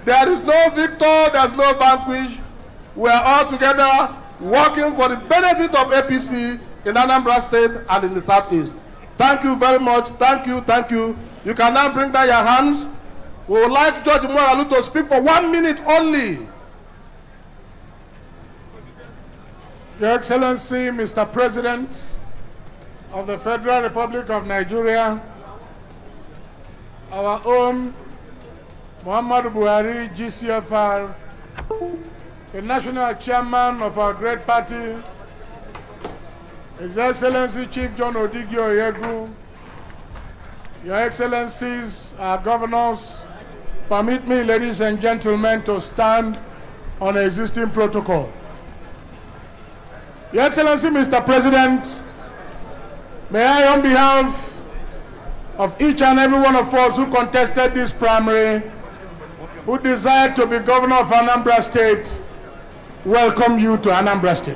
There is no victor, there is no vanquish. We are all together working for the benefit of APC in Anambra State and in the Southeast. Thank you very much. Thank you, thank you. You can now bring down your hands. We would like Judge Moralu to speak for 1 minute only. Your Excellency, Mr. President of the Federal Republic of Nigeria, our own Muhammadu Buhari, GCFR, the national chairman of our great party, His Excellency Chief John Odigio Oyegu, Your Excellencies, our governors, permit me, ladies and gentlemen, to stand on existing protocol. Your Excellency, Mr. President, may I, on behalf of each and every one of us who contested this primary, who desired to be governor of Anambra State, welcome you to Anambra State.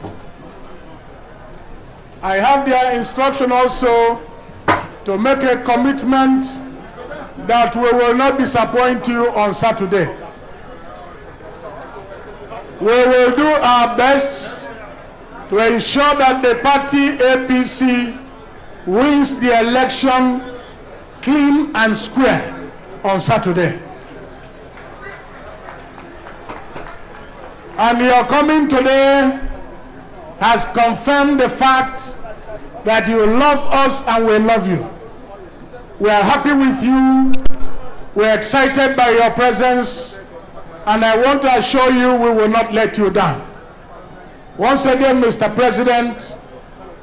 I have their instruction also to make a commitment that we will not disappoint you on Saturday. We will do our best to ensure that the party APC wins the election clean and square on Saturday. And your coming today has confirmed the fact that you love us and we love you. We are happy with you. We are excited by your presence. And I want to assure you we will not let you down. Once again, Mr. President,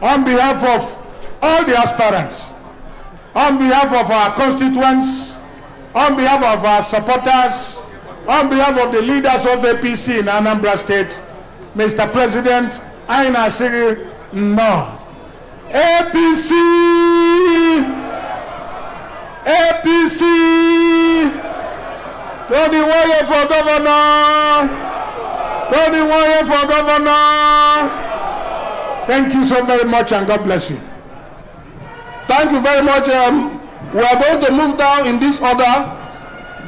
on behalf of all the aspirants, on behalf of our constituents, on behalf of our supporters, on behalf of the leaders of APC in Anambra State, Mr. President, I say no. APC! APC! Tony Warrior for governor! Tony Warrior for governor! Thank you so very much and God bless you. Thank you very much. We are going to move down in this order.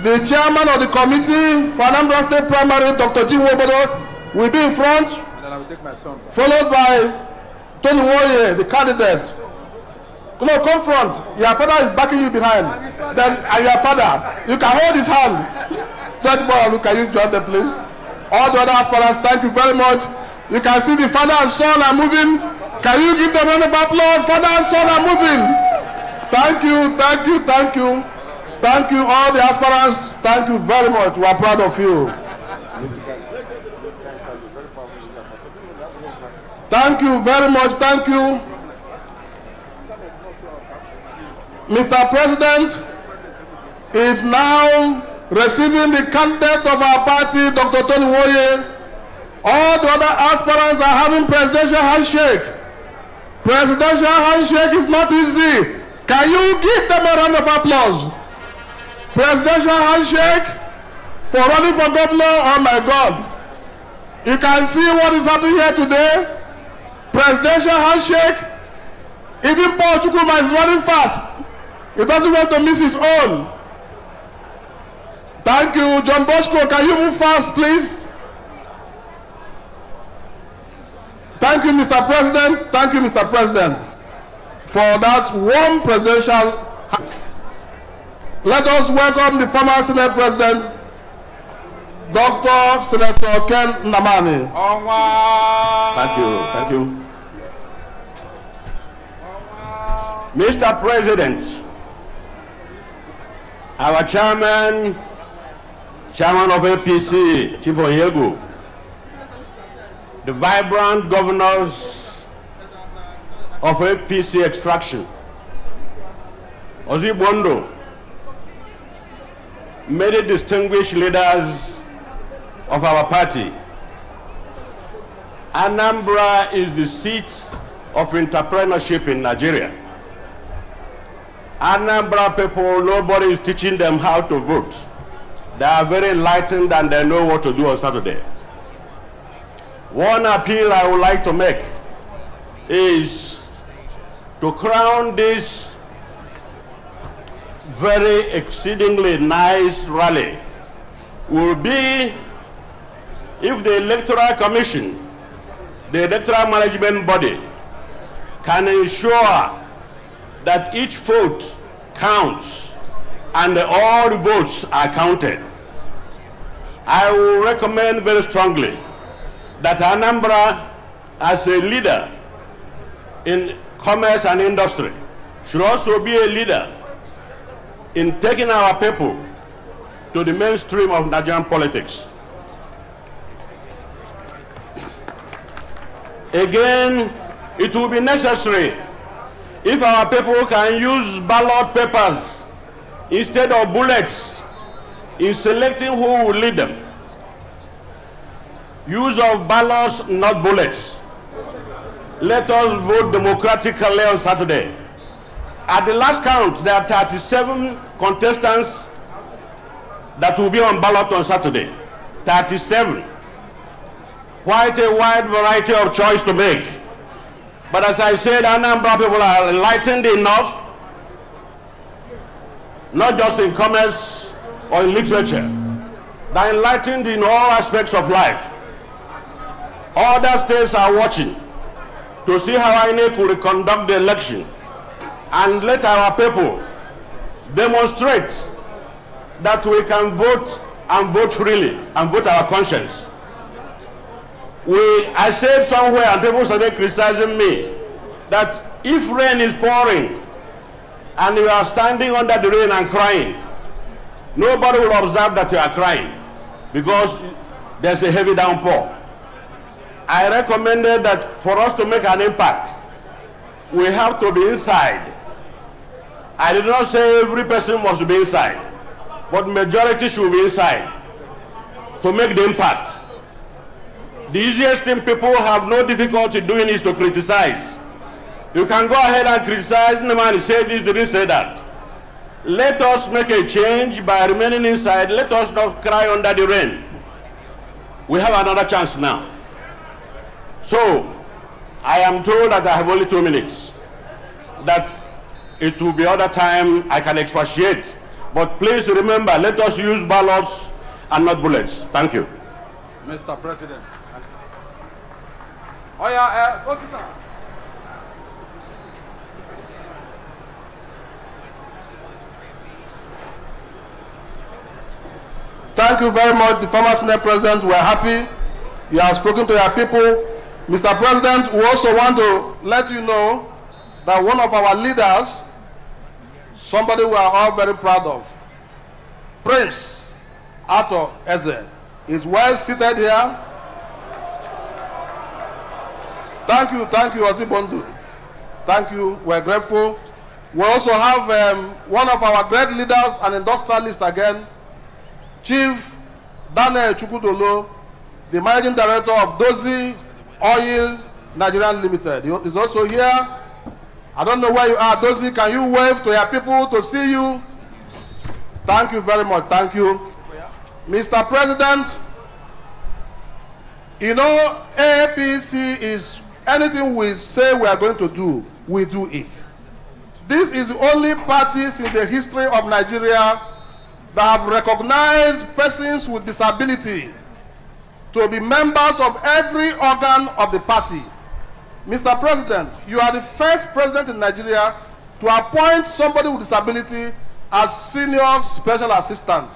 The chairman of the committee for Anambra State Primary, Dr. Jim Wobodo, will be in front, and then I will take my son. Followed by Tony Warrior, the candidate. No, come front. Your father is backing you behind. Then, and your father, you can hold his hand. That boy, can you join them, please? All the other aspirants, thank you very much. You can see the father and son are moving. Can you give them a round of applause? Father and son are moving. Thank you, thank you, thank you. Thank you, all the aspirants. Thank you very much. We are proud of you. Thank you very much. Thank you. Mr. President is now receiving the candidate of our party, Dr. Tony Woye. All the other aspirants are having presidential handshake. Presidential handshake is not easy. Can you give them a round of applause? Presidential handshake for running for governor. Oh my God. You can see what is happening here today. Presidential handshake. Even Paul Chukwuma is running fast. He doesn't want to miss his own. Thank you. John Bosco, can you move fast, please? Thank you, Mr. President. Thank you, Mr. President, for that warm presidential. Let us welcome the former Senate President, Dr. Senator Ken Nnamani. Thank you. Thank you. Mr. President, our chairman of APC, Chief Oyegu, the vibrant governors of APC extraction, Ozibondo, many distinguished leaders of our party. Anambra is the seat of entrepreneurship in Nigeria. Anambra people, nobody is teaching them how to vote. They are very enlightened and they know what to do on Saturday. One appeal I would like to make is to crown this very exceedingly nice rally will be if the Electoral Commission, the electoral management body, can ensure that each vote counts and all the votes are counted. I will recommend very strongly that Anambra, as a leader in commerce and industry, should also be a leader in taking our people to the mainstream of Nigerian politics. Again, it will be necessary if our people can use ballot papers instead of bullets in selecting who will lead them. Use of ballots, not bullets. Let us vote democratically on Saturday. At the last count, there are 37 contestants that will be on ballot on Saturday. 37. Quite a wide variety of choice to make. But as I said, Anambra people are enlightened enough, not just in commerce or in literature. They're enlightened in all aspects of life. Other states are watching to see how INEC will conduct the election, and let our people demonstrate that we can vote and vote freely and vote our conscience. I said somewhere, and people started criticizing me, that if rain is pouring and you are standing under the rain and crying, nobody will observe that you are crying because there's a heavy downpour. I recommended that for us to make an impact, we have to be inside. I did not say every person must be inside, but majority should be inside to make the impact. The easiest thing people have no difficulty doing is to criticize. You can go ahead and criticize the man, he said this, didn't say that. Let us make a change by remaining inside. Let us not cry under the rain. We have another chance now. So, I am told that I have only 2 minutes. That it will be other time I can expatiate. But please remember, let us use ballots and not bullets. Thank you. Mr. President. Oh yeah, what's it now? Thank you very much, the former Senate President. We are happy you have spoken to your people. Mr. President, we also want to let you know that one of our leaders, somebody we are all very proud of, Prince Arthur Eze, is well seated here. Thank you, Ozibondu. Thank you, we're grateful. We also have one of our great leaders, an industrialist again, Chief Daniel Chukudolo, the Managing Director of Dozie Oil Nigerian Limited. He is also here. I don't know where you are, Dozie. Can you wave to your people to see you? Thank you very much. Thank you. Mr. President, you know, APC is anything we say we are going to do, we do it. This is the only parties in the history of Nigeria that have recognized persons with disability to be members of every organ of the party. Mr. President, you are the first president in Nigeria to appoint somebody with disability as senior special assistant.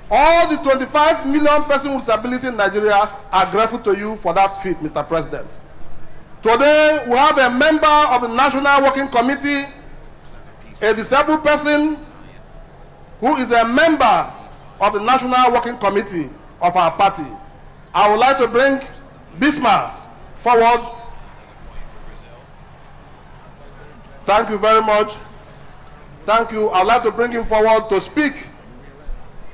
All the 25 million persons with disability in Nigeria are grateful to you for that feat, Mr. President. Today, we have a member of the National Working Committee, a disabled person who is a member of the National Working Committee of our party. I would like to bring Bismarck forward. Thank you very much. Thank you. I would like to bring him forward to speak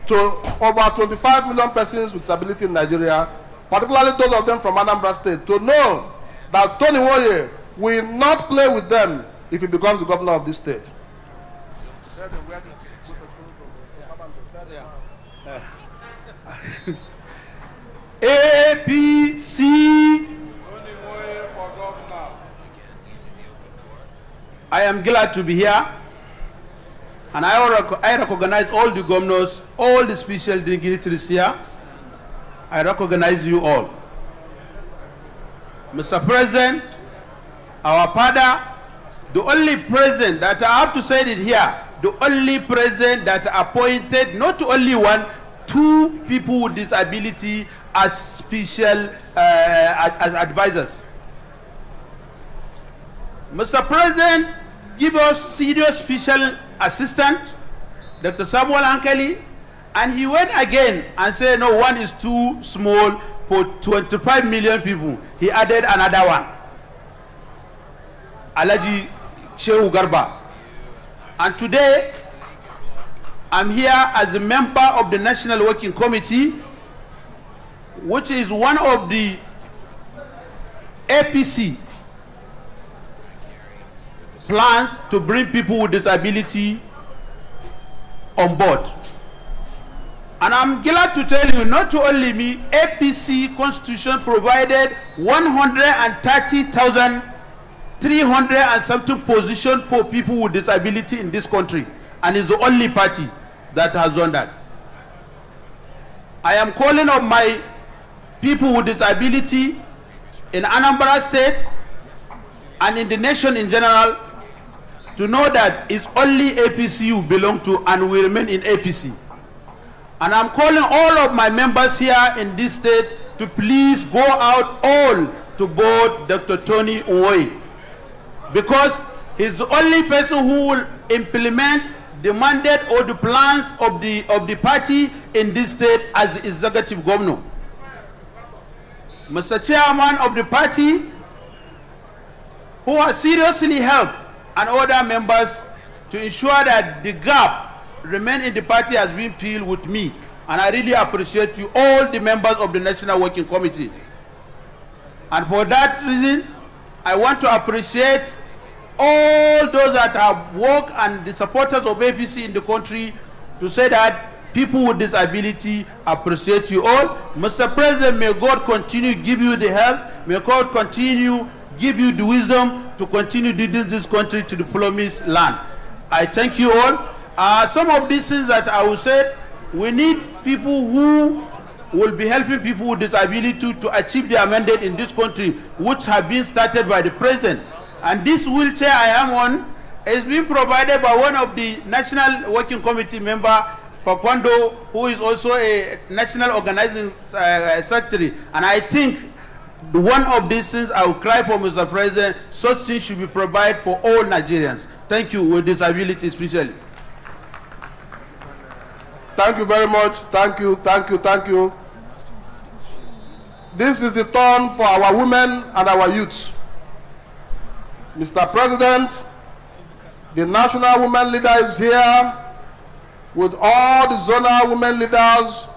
to over 25 million persons with disability in Nigeria, particularly those of them from Anambra State, to know that Tony Nwoye will not play with them if he becomes the governor of this state. APC. I am glad to be here. And I recognize all the governors, all the special dignitaries here. I recognize you all. Mr. President, our father, the only president that I have to say it here, the only president that appointed not only one, two people with disability as special as advisors. Mr. President, give us senior special assistant, Dr. Samuel Ankeli, and he went again and said, no, one is too small for 25 million people. He added another one, Alaji Shehu Garba. And today, I'm here as a member of the National Working Committee, which is one of the APC plans to bring people with disability on board. And I'm glad to tell you, not only me, APC Constitution provided 130,300 and something position for people with disability in this country, and is the only party that has done that. I am calling on my people with disability in Anambra State and in the nation in general to know that it's only APC you belong to and will remain in APC. And I'm calling all of my members here in this state to please go out all to board Dr. Tony Nwoye, because he's the only person who will implement the mandate or the plans of the party in this state as the executive governor. Mr. Chairman of the party, who has seriously helped and other members to ensure that the gap remain in the party has been filled with me, and I really appreciate you, all the members of the National Working Committee. And for that reason, I want to appreciate all those that have worked and the supporters of APC in the country to say that people with disability appreciate you all. Mr. President, may God continue to give you the help. May God continue give you the wisdom to continue leading this country to the promised land. I thank you all. Some of these things that I will say, we need people who will be helping people with disability to achieve their mandate in this country, which have been started by the president. And this wheelchair I am on is being provided by one of the National Working Committee member, Fakwando, who is also a National Organizing Secretary. And I think one of these things I will cry for, Mr. President, such things should be provided for all Nigerians. Thank you, with disability especially. Thank you very much. Thank you, thank you, thank you. This is the turn for our women and our youths. Mr. President, the national women leader is here with all the zonal women leaders,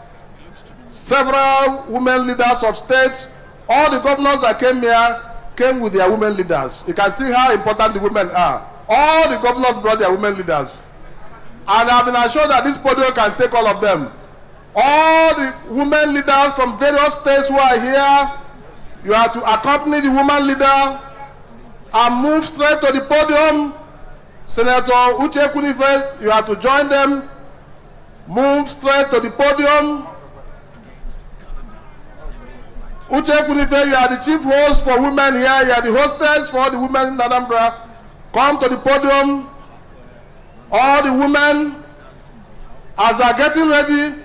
several women leaders of states. All the governors that came here came with their women leaders. You can see how important the women are. All the governors brought their women leaders. And I've been assured that this podium can take all of them. All the women leaders from various states who are here, you have to accompany the woman leader and move straight to the podium. Senator Uche Kunife, you have to join them. Move straight to the podium. Uche Kunife, you are the chief host for women here. You are the hostess for all the women in Anambra. Come to the podium. All the women, as they are getting ready,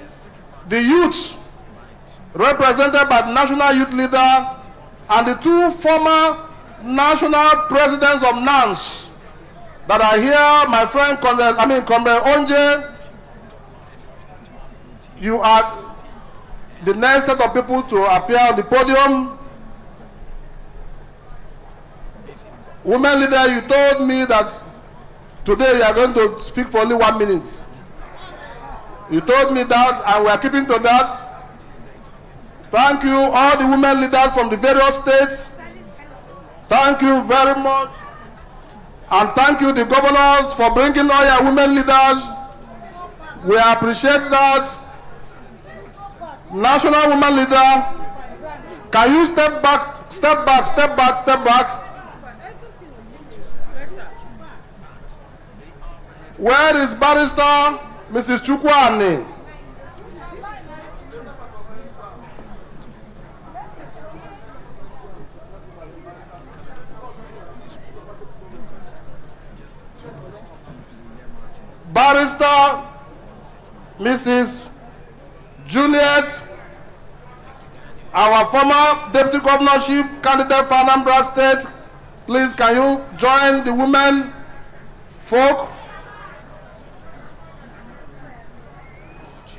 the youths, represented by the national youth leader, and the two former national presidents of NANS that are here, my friend, Comrade Onje, you are the next set of people to appear on the podium. Women leader, you told me that today you are going to speak for only 1 minute. You told me that, and we are keeping to that. Thank you, all the women leaders from the various states. Thank you very much. And thank you, the governors, for bringing all your women leaders. We appreciate that. National woman leader, can you step back, step back, step back, step back? Where is Barrister Mrs. Chukwani? Barrister Mrs. Juliet, our former deputy governorship candidate for Anambra State, please can you join the women folk?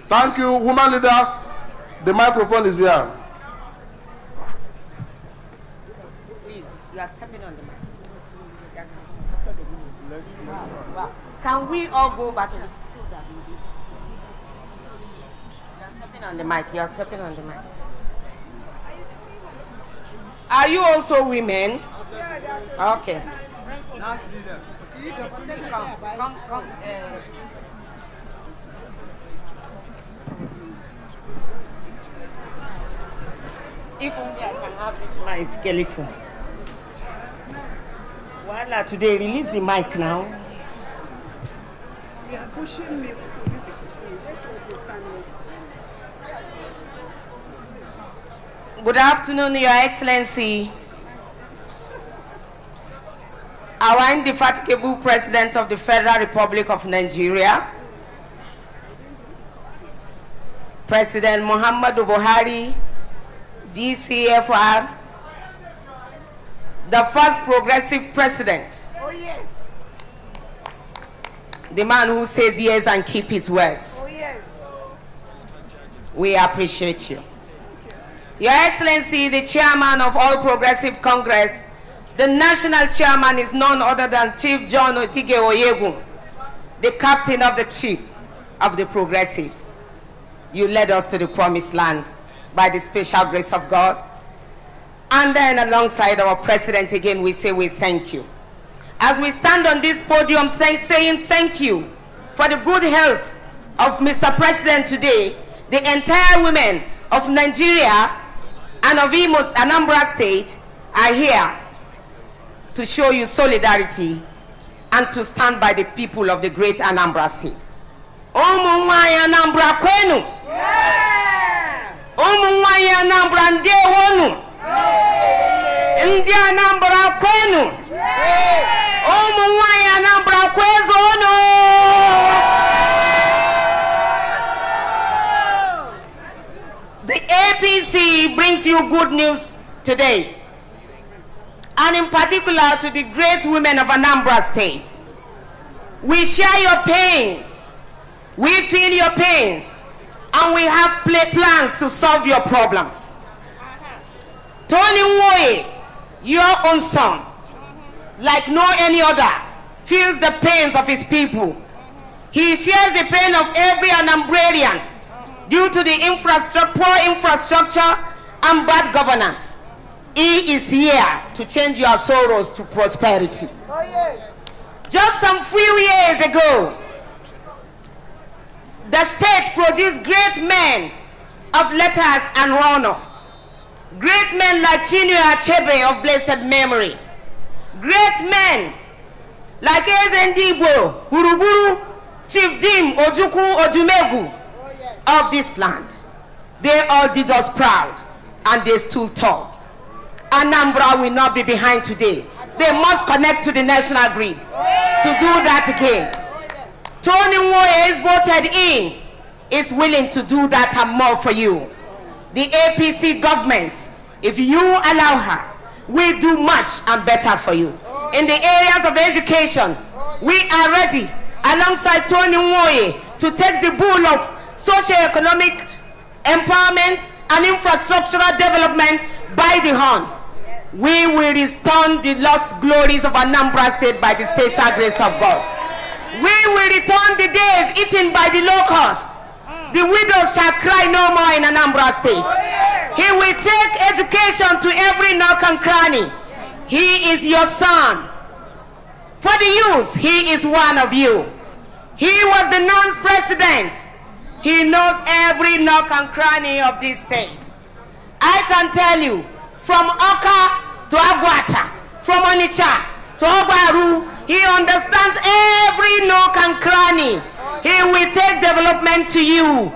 Thank you, woman leader. The microphone is here. Please, you are stepping on the mic. Wow. Can we all go back to the so that we do? You are stepping on the mic. You are stepping on the mic. Are you also women? Okay. Come. If only I can have this mic skeleton. Voila, today release the mic now. You are pushing me. Good afternoon, Your Excellency. Our indefatigable President of the Federal Republic of Nigeria, President Muhammadu Buhari, GCFR, the first progressive president. Oh, yes. The man who says yes and keep his words. Oh, yes. We appreciate you. Your Excellency, the chairman of All Progressive Congress, the national chairman is none other than Chief John Otige Oyegun, the captain of the ship of the progressives. You led us to the promised land by the special grace of God. And then alongside our president again, we say we thank you. As we stand on this podium saying thank you for the good health of Mr. President today, the entire women of Nigeria and of Anambra State are here to show you solidarity and to stand by the people of the great Anambra State. Omunwaya Anambra kwenu. Omunwaya Anambra ndewonu. Ndi Anambra kwenu. Omunwaya Anambra kwezono. The APC brings you good news today, and in particular to the great women of Anambra State. We share your pains, we feel your pains, and we have plans to solve your problems. Tony Nwoye, your own son, like no any other, feels the pains of his people. He shares the pain of every Anambrarian due to the poor infrastructure and bad governance. He is here to change your sorrows to prosperity. Oh, yes. Just some few years ago, the state produced great men of letters and honor. Great men like Chinua Achebe of blessed memory. Great men like Ezendibo, Uruburu, Chief Dim Ojukwu Odumegu of this land. They all did us proud and they stood tall. Anambra will not be behind today. They must connect to the national grid to do that again. Tony Nwoye is voted in, is willing to do that and more for you. The APC government, if you allow her, will do much and better for you. In the areas of education, we are ready, alongside Tony Nwoye, to take the bull of socio-economic empowerment and infrastructural development by the horn. We will restore the lost glories of Anambra State by the special grace of God. We will return the days eaten by the locust. The widows shall cry no more in Anambra State. He will take education to every nook and cranny. He is your son. For the youth, he is one of you. He was the nonce president. He knows every nook and cranny of this state. I can tell you, from Oka to Agwata, from Onitsha to Obaru, He understands every nook and cranny. He will take development to you.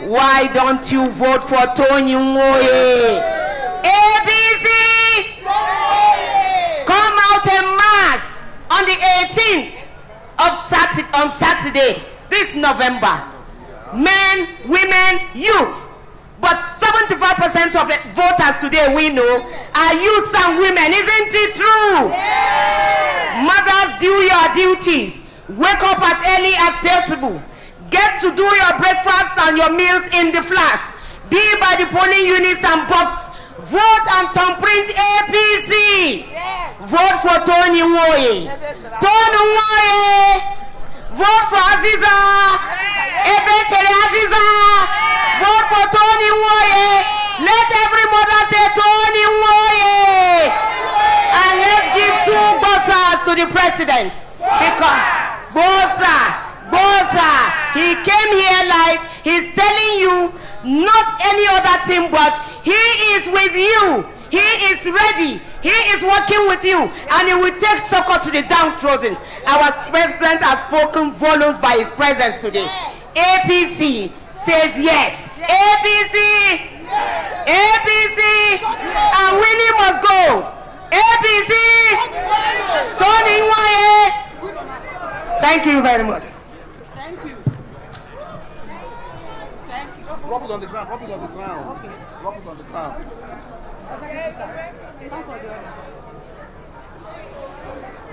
Why don't you vote for Tony Nwoye? ABC! Come out en masse on the 18th on Saturday, this November. Men, women, youths. But 75% of the voters today we know are youths and women. Isn't it true? Yeah. Mothers, do your duties. Wake up as early as possible. Get to do your breakfast and your meals in the flats. Be by the polling units and box. Vote and thumbprint APC. Yes. Vote for Tony Nwoye. Tony Nwoye. Vote for Aziza. Ebesere Aziza. Vote for Tony Nwoye. Let every mother say Tony Nwoye. And let's give 2 buzzers to the president. Because Bosa, he came here live. He's telling you not any other thing, but he is with you. He is ready. He is working with you, and he will take succor to the downtrodden. Our president has spoken volumes by his presence today. APC says yes. APC, APC, and winning must go. APC, Tony Nwoye. Thank you very much. Thank you. Thank you. Drop it on the ground. Drop it on the ground. Okay. Drop it on the ground.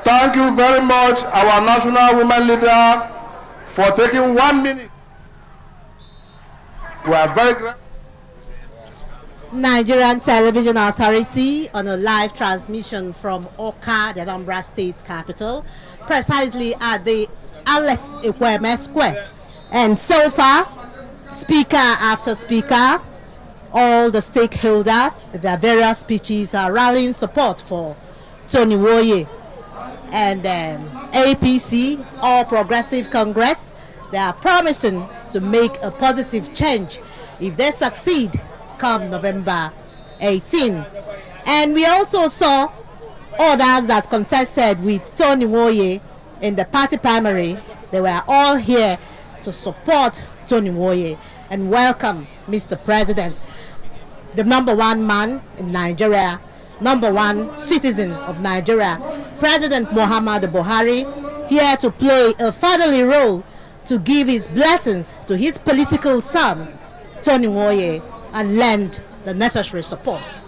Thank you very much, our national women leader, for taking 1 minute. We are very grateful. Nigerian Television Authority on a live transmission from Oka, the Anambra State capital, precisely at the Alex Ikweme Square. And so far, speaker after speaker, all the stakeholders, their various speeches are rallying support for Tony Nwoye. And APC, All Progressive Congress, they are promising to make a positive change if they succeed come November 18. And we also saw others that contested with Tony Nwoye in the party primary. They were all here to support Tony Nwoye and welcome Mr. President, the #1 man in Nigeria, #1 citizen of Nigeria, President Muhammadu Buhari, here to play a fatherly role to give his blessings to his political son, Tony Nwoye, and lend the necessary support.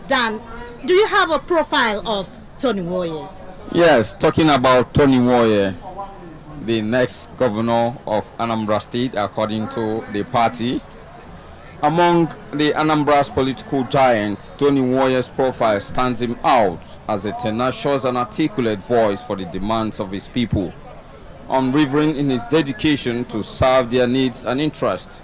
Dan, do you have a profile of Tony Nwoye? Yes, talking about Tony Nwoye, the next governor of Anambra State, according to the party. Among the Anambra's political giants, Tony Nwoye's profile stands him out as a tenacious and articulate voice for the demands of his people, unwavering in his dedication to serve their needs and interests.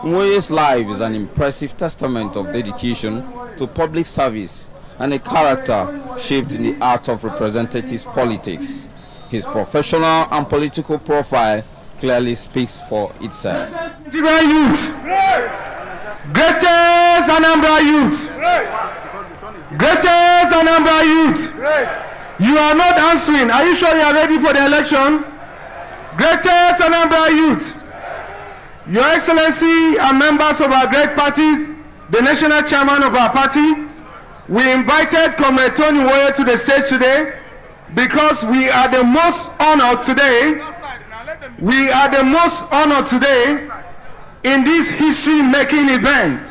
Nwoye's life is an impressive testament of dedication to public service and a character shaped in the art of representative politics. His professional and political profile clearly speaks for itself. Nigerian youth, greatest Anambra youth, greatest Anambra youth. You are not answering. Are you sure you are ready for the election? Greatest Anambra youth, Your Excellency and members of our great parties, the national chairman of our party, we invited Comrade Tony Nwoye to the stage today because we are the most honored today. We are the most honored today in this history-making event.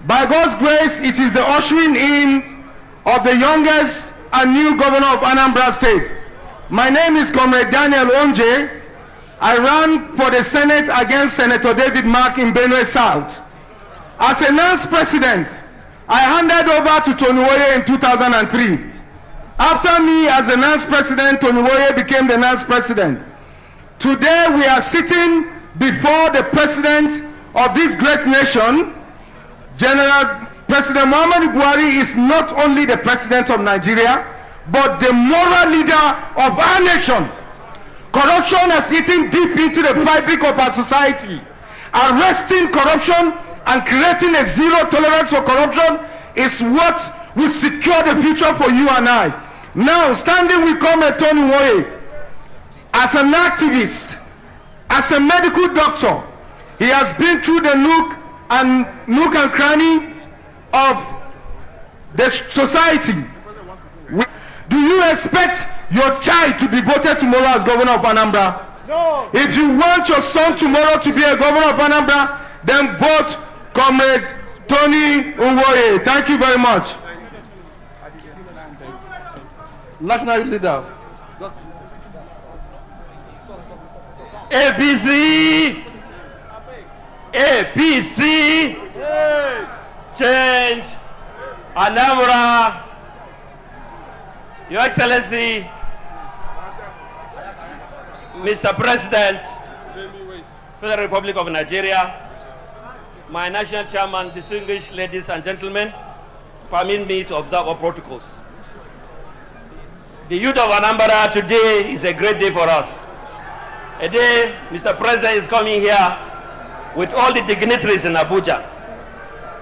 By God's grace, it is the ushering in of the youngest and new governor of Anambra State. My name is Comrade Daniel Onje. I ran for the Senate against Senator David Mark in Benue South. As a NANS president, I handed over to Tony Nwoye in 2003. After me as the NANS president, Tony Nwoye became the NANS president. Today we are sitting before the president of this great nation. General President Muhammadu Buhari is not only the president of Nigeria, but the moral leader of our nation. Corruption has eaten deep into the fabric of our society. Arresting corruption and creating a zero tolerance for corruption is what will secure the future for you and I. Now, standing with Comrade Tony Nwoye, as an activist, as a medical doctor, he has been through the nook and cranny of the society. Do you expect your child to be voted tomorrow as governor of Anambra? No. If you want your son tomorrow to be a governor of Anambra, then vote Comrade Tony Nwoye. Thank you very much. National leader. APC, APC, change, Anambra, Your Excellency, Mr. President, Federal Republic of Nigeria, my national chairman, distinguished ladies and gentlemen, permit me to observe our protocols. The youth of Anambra today is a great day for us. A day Mr. President is coming here with all the dignitaries in Abuja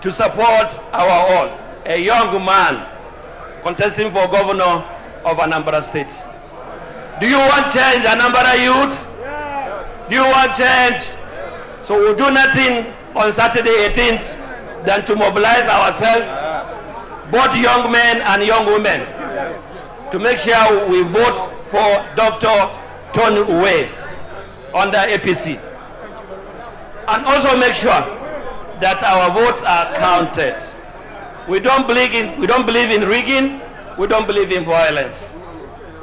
to support our all, a young man contesting for governor of Anambra State. Do you want change, Anambra youth? Yes. Do you want change? So we'll do nothing on Saturday 18th than to mobilize ourselves, both young men and young women, to make sure we vote for Dr. Tony Nwoye under APC, and also make sure that our votes are counted. We don't believe in rigging. We don't believe in violence.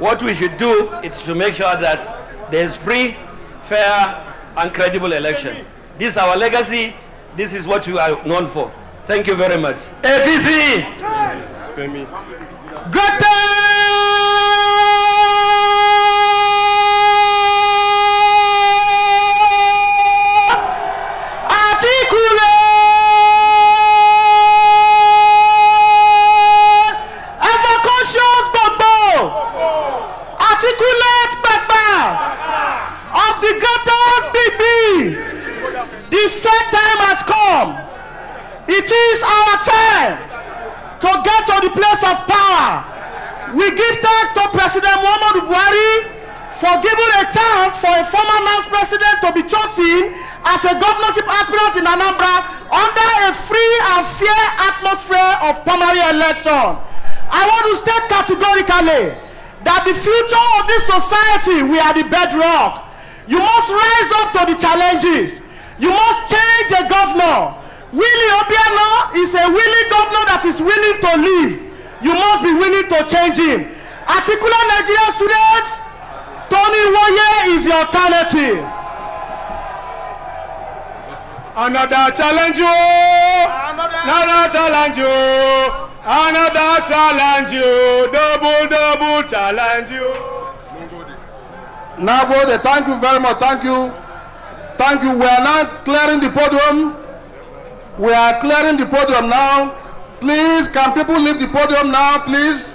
What we should do is to make sure that there is free, fair, and credible election. This is our legacy. This is what we are known for. Thank you very much. APC. The set time has come. It is our time to get to the place of power. We give thanks to President Buhari for giving a chance for a former man's president to be chosen as a governorship aspirant in Anambra under a free and fair atmosphere of primary election. I want to state categorically that the future of this society, we are the bedrock. You must rise up to the challenges. You must change a governor. Willie Obiano is a willing governor that is willing to leave. You must be willing to change him. Articulate Nigerian students, Tony Nwoye is the alternative. Another challenge, another challenge, another challenge, double challenge. Nabode, thank you very much. Thank you. Thank you. We are now clearing the podium. We are clearing the podium now. Please, can people leave the podium now, please?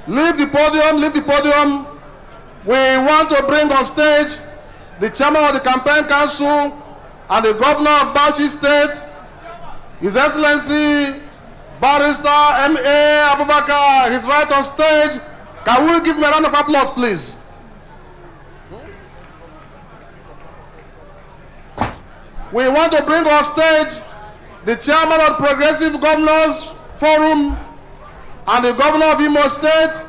Leave the podium, leave the podium. We want to bring on stage the chairman of the campaign council and the governor of Bauchi State, His Excellency Barrister M.A. Abubakar. He's right on stage. Can we give him a round of applause, please? We want to bring on stage the chairman of Progressive Governors Forum and the governor of Imo State,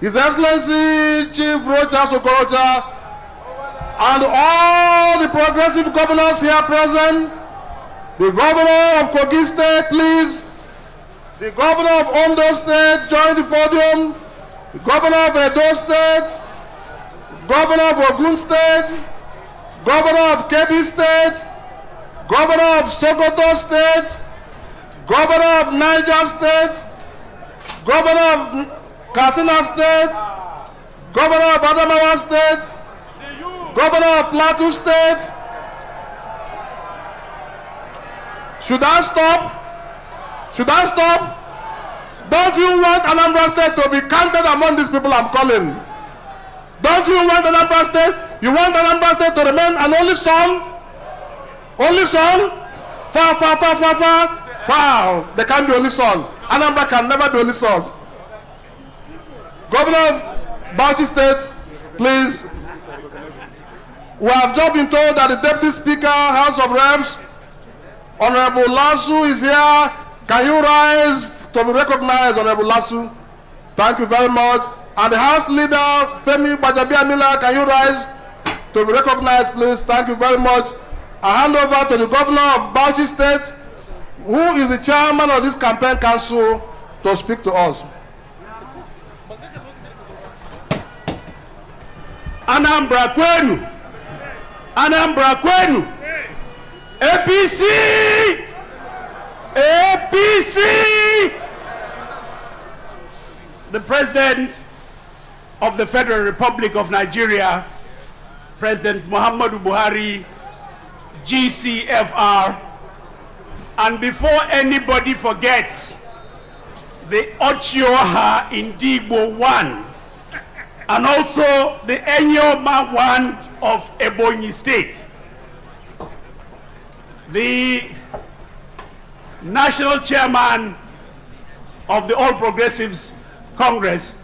His Excellency Chief Rocha Sokorocha, and all the progressive governors here present, the governor of Kogi State, please, the governor of Ondo State, join the podium, the governor of Edo State, governor of Ogun State, governor of Kebbi State, governor of Sokoto State, governor of Niger State, governor of Katsina State, governor of Adamawa State, governor of Plateau State. Should I stop? Should I stop? Don't you want Anambra State to be counted among these people I'm calling? Don't you want Anambra State? You want Anambra State to remain an only son? Only son? Far. They can't be only son. Anambra can never be only son. Governor of Bauchi State, please. We have just been told that the Deputy Speaker, House of Reps, Honorable Lasu is here. Can you rise to be recognized, Honorable Lasu? Thank you very much. And the House Leader, Femi Bajabiamila, can you rise to be recognized, please? Thank you very much. I hand over to the Governor of Bauchi State, who is the chairman of this campaign council, to speak to us. Anambra kwenu, Anambra kwenu, APC, APC. The President of the Federal Republic of Nigeria, President Muhammadu Buhari, GCFR, and before anybody forgets, the Ochioha Indigbo 1, and also the Enyoma 1 of Ebonyi State, the National Chairman of the All Progressives Congress,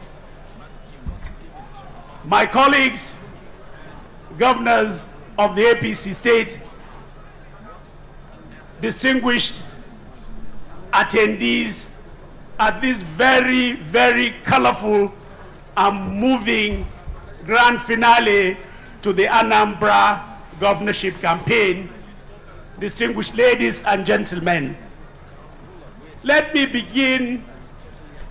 my colleagues, governors of the APC state, distinguished attendees at this very, very colorful and moving grand finale to the Anambra governorship campaign, distinguished ladies and gentlemen, let me begin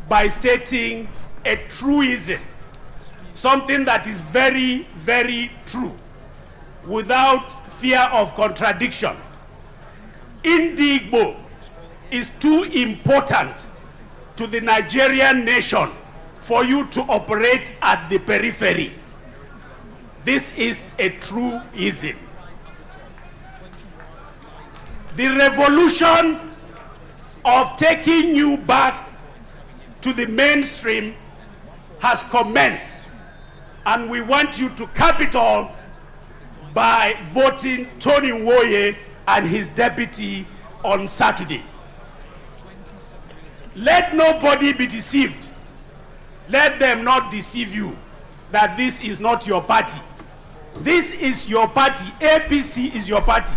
by stating a truism, something that is very, very true, without fear of contradiction. Indigbo is too important to the Nigerian nation for you to operate at the periphery. This is a truism. The revolution of taking you back to the mainstream has commenced, and we want you to cap it all by voting Tony Nwoye and his deputy on Saturday. Let nobody be deceived. Let them not deceive you that this is not your party. This is your party. APC is your party.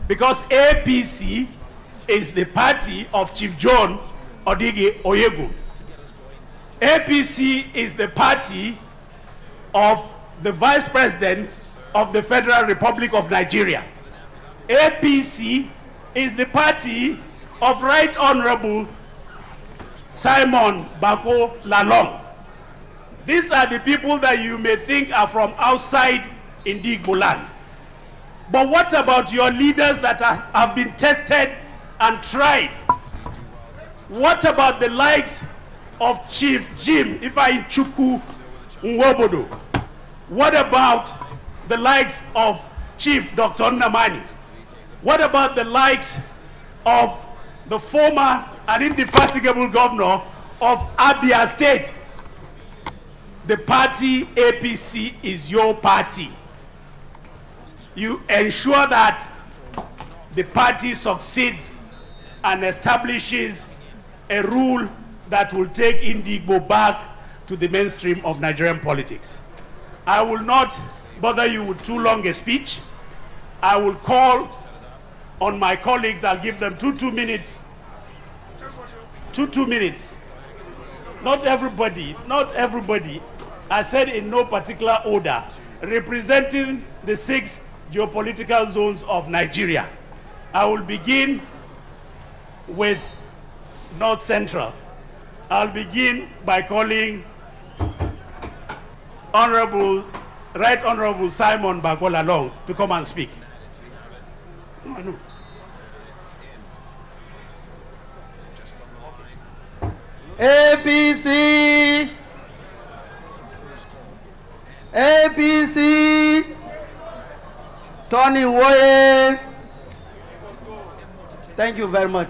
Because APC is the party of Chief John Odige Oyego. APC is the party of the Vice President of the Federal Republic of Nigeria. APC is the party of Right Honorable Simon Bako Lalong. These are the people that you may think are from outside Indigbo land. But what about your leaders that have been tested and tried? What about the likes of Chief Jim Ifeanyichukwu Nwobodo? What about the likes of Chief Dr. Nnamani? What about the likes of the former and indefatigable governor of Abia State? The party APC is your party. You ensure that the party succeeds and establishes a rule that will take Indigbo back to the mainstream of Nigerian politics. I will not bother you with too long a speech. I will call on my colleagues. I'll give them two minutes. Two minutes. Not everybody. I said in no particular order, representing the 6 geopolitical zones of Nigeria. I will begin with North Central. I'll begin by calling Right Honorable Simon Bako Lalong to come and speak. APC, APC, Tony Nwoye. Thank you very much.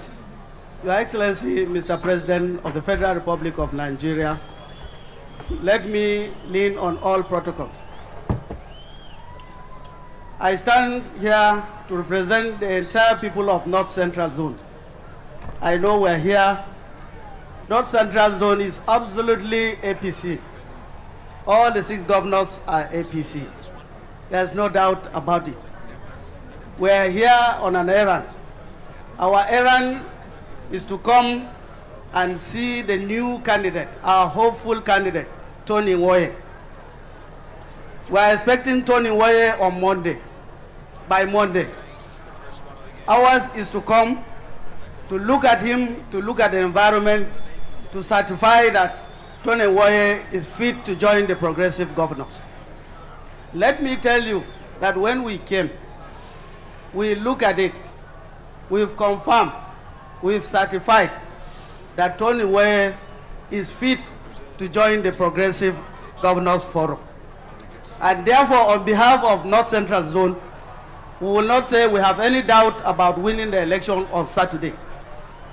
Your Excellency, Mr. President of the Federal Republic of Nigeria, let me lean on all protocols. I stand here to represent the entire people of North Central Zone. I know we're here. North Central Zone is absolutely APC. all the 6 governors are APC. There's no doubt about it. We're here on an errand. Our errand is to come and see the new candidate, our hopeful candidate, Tony Nwoye. We're expecting Tony Nwoye on Monday, by Monday. Ours is to come, to look at him, to look at the environment, to certify that Tony Nwoye is fit to join the progressive governors. Let me tell you that when we came, we look at it, we've confirmed, we've certified that Tony Nwoye is fit to join the Progressive Governors Forum. And therefore, on behalf of North Central Zone, we will not say we have any doubt about winning the election on Saturday,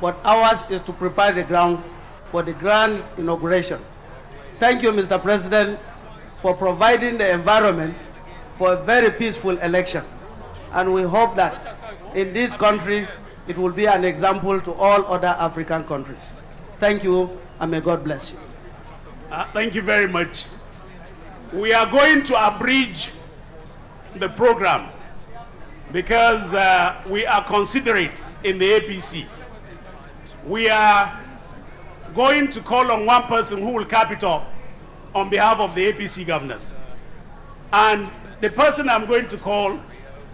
but ours is to prepare the ground for the grand inauguration. Thank you, Mr. President, for providing the environment for a very peaceful election. And we hope that in this country, it will be an example to all other African countries. Thank you, and may God bless you. Thank you very much. We are going to abridge the program because we are considerate in the APC. We are going to call on one person who will cap it off on behalf of the APC governors. And the person I'm going to call,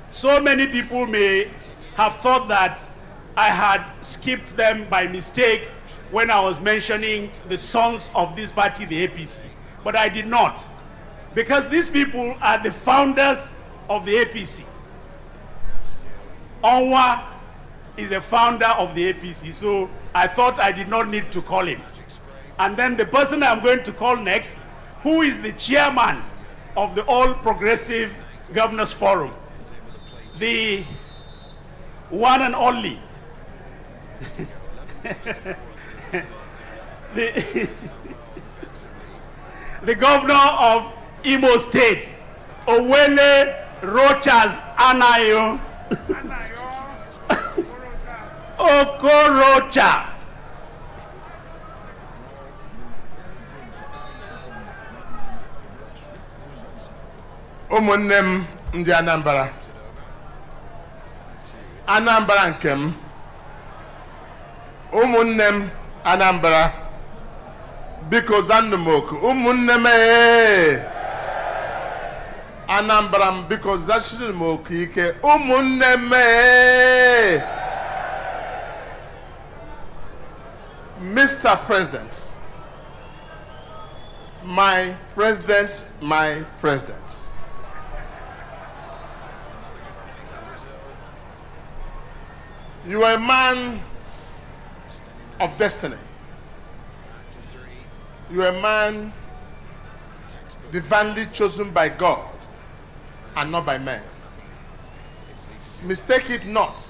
so many people may have thought that I had skipped them by mistake when I was mentioning the sons of this party, the APC. But I did not, because these people are the founders of the APC. Onwa is the founder of the APC, so I thought I did not need to call him. And then the person I'm going to call next, who is the chairman of the All Progressive Governors Forum, the one and only, the governor of Imo State, Owele Rochas Anayo Okorocha. ụmụnne m ndị Anambra, Anambra nke m, ụmụnne m Anambra, biko zanụ m oku, ụmụnne m Anambra m, biko zachiri m oku ike, ụmụnne m Mr. President, my president, my president. You are a man of destiny. You are a man divinely chosen by God and not by men. Mistake it not.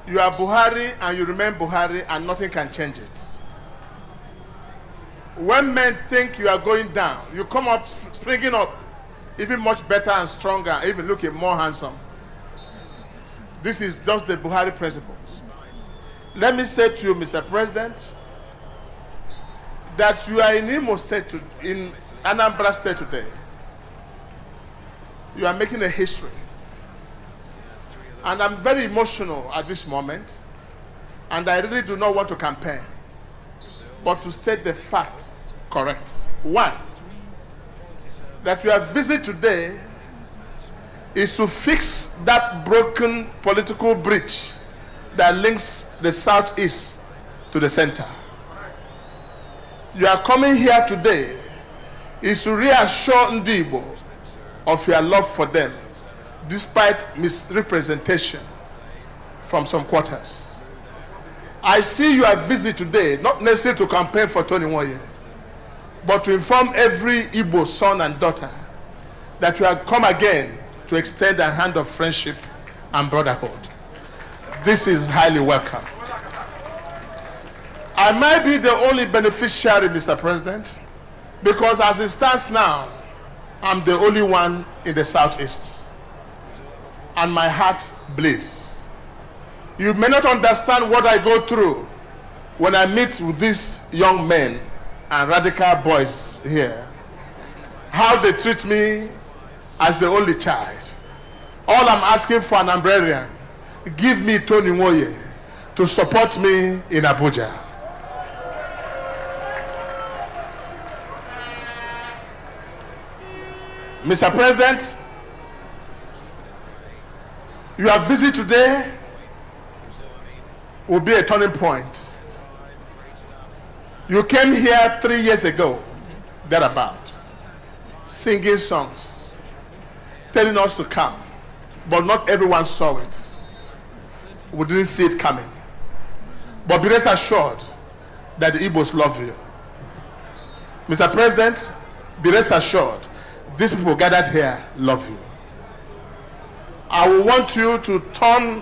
You are Buhari and you remain Buhari and nothing can change it. When men think you are going down, you come up, springing up, even much better and stronger, even looking more handsome. This is just the Buhari principles. Let me say to you, Mr. President, that you are in Imo State, in Anambra State today. You are making a history. And I'm very emotional at this moment. And I really do not want to campaign, but to state the facts correct. One, that your visit today is to fix that broken political bridge that links the southeast to the center. You are coming here today is to reassure Ndibo of your love for them, despite misrepresentation from some quarters. I see your visit today, not necessarily to campaign for Tony Nwoye, but to inform every Igbo son and daughter that you have come again to extend a hand of friendship and brotherhood. This is highly welcome. I might be the only beneficiary, Mr. President, because as it stands now, I'm the only one in the southeast, and my heart bleeds. You may not understand what I go through when I meet with these young men and radical boys here, how they treat me as the only child. All I'm asking for an Anambrarian, give me Tony Nwoye to support me in Abuja. Mr. President, your visit today will be a turning point. You came here 3 years ago, thereabout, singing songs, telling us to come, but not everyone saw it. We didn't see it coming. But be rest assured that the Igbos love you. Mr. President, be rest assured these people gathered here love you. I will want you to turn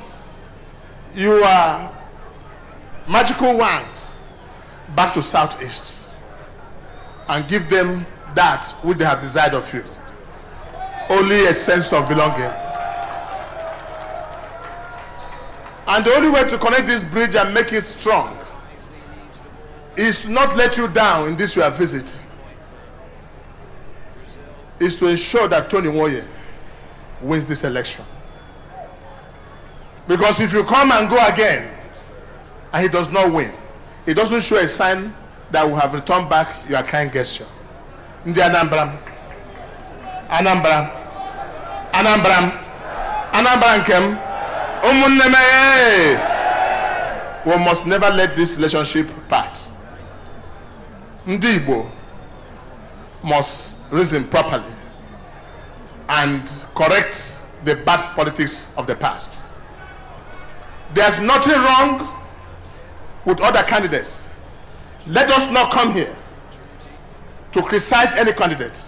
your magical wands back to Southeast and give them that which they have desired of you. Only a sense of belonging. And the only way to connect this bridge and make it strong is to not let you down in this your visit. Is to ensure that Tony Nwoye wins this election. Because if you come and go again and he does not win, it doesn't show a sign that we have returned back your kind gesture. Ndi Anambra, Anambra, Anambra, Anambra nkem, we must never let this relationship part. Ndi Igbo must reason properly and correct the bad politics of the past. There's nothing wrong with other candidates. Let us not come here to criticize any candidate.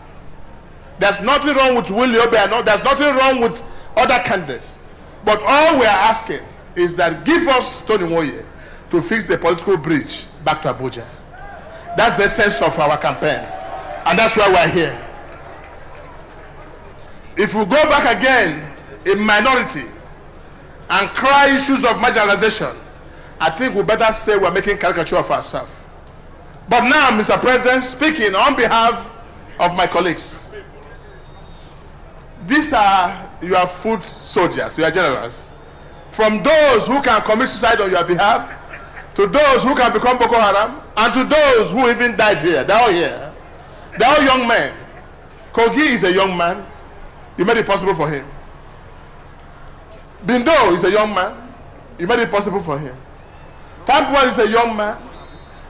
There's nothing wrong with Willie Obiano. There's nothing wrong with other candidates. But all we are asking is that give us Tony Nwoye to fix the political bridge back to Abuja. That's the essence of our campaign. And that's why we're here. If we go back again in minority and cry issues of marginalization, I think we better say we're making caricature of ourselves. But now, Mr. President, speaking on behalf of my colleagues, these are your foot soldiers, your generals. From those who can commit suicide on your behalf, to those who can become Boko Haram, and to those who even died here. They're all here. They're all young men. Kogi is a young man. You made it possible for him. Bindo is a young man. You made it possible for him. Tampuan is a young man.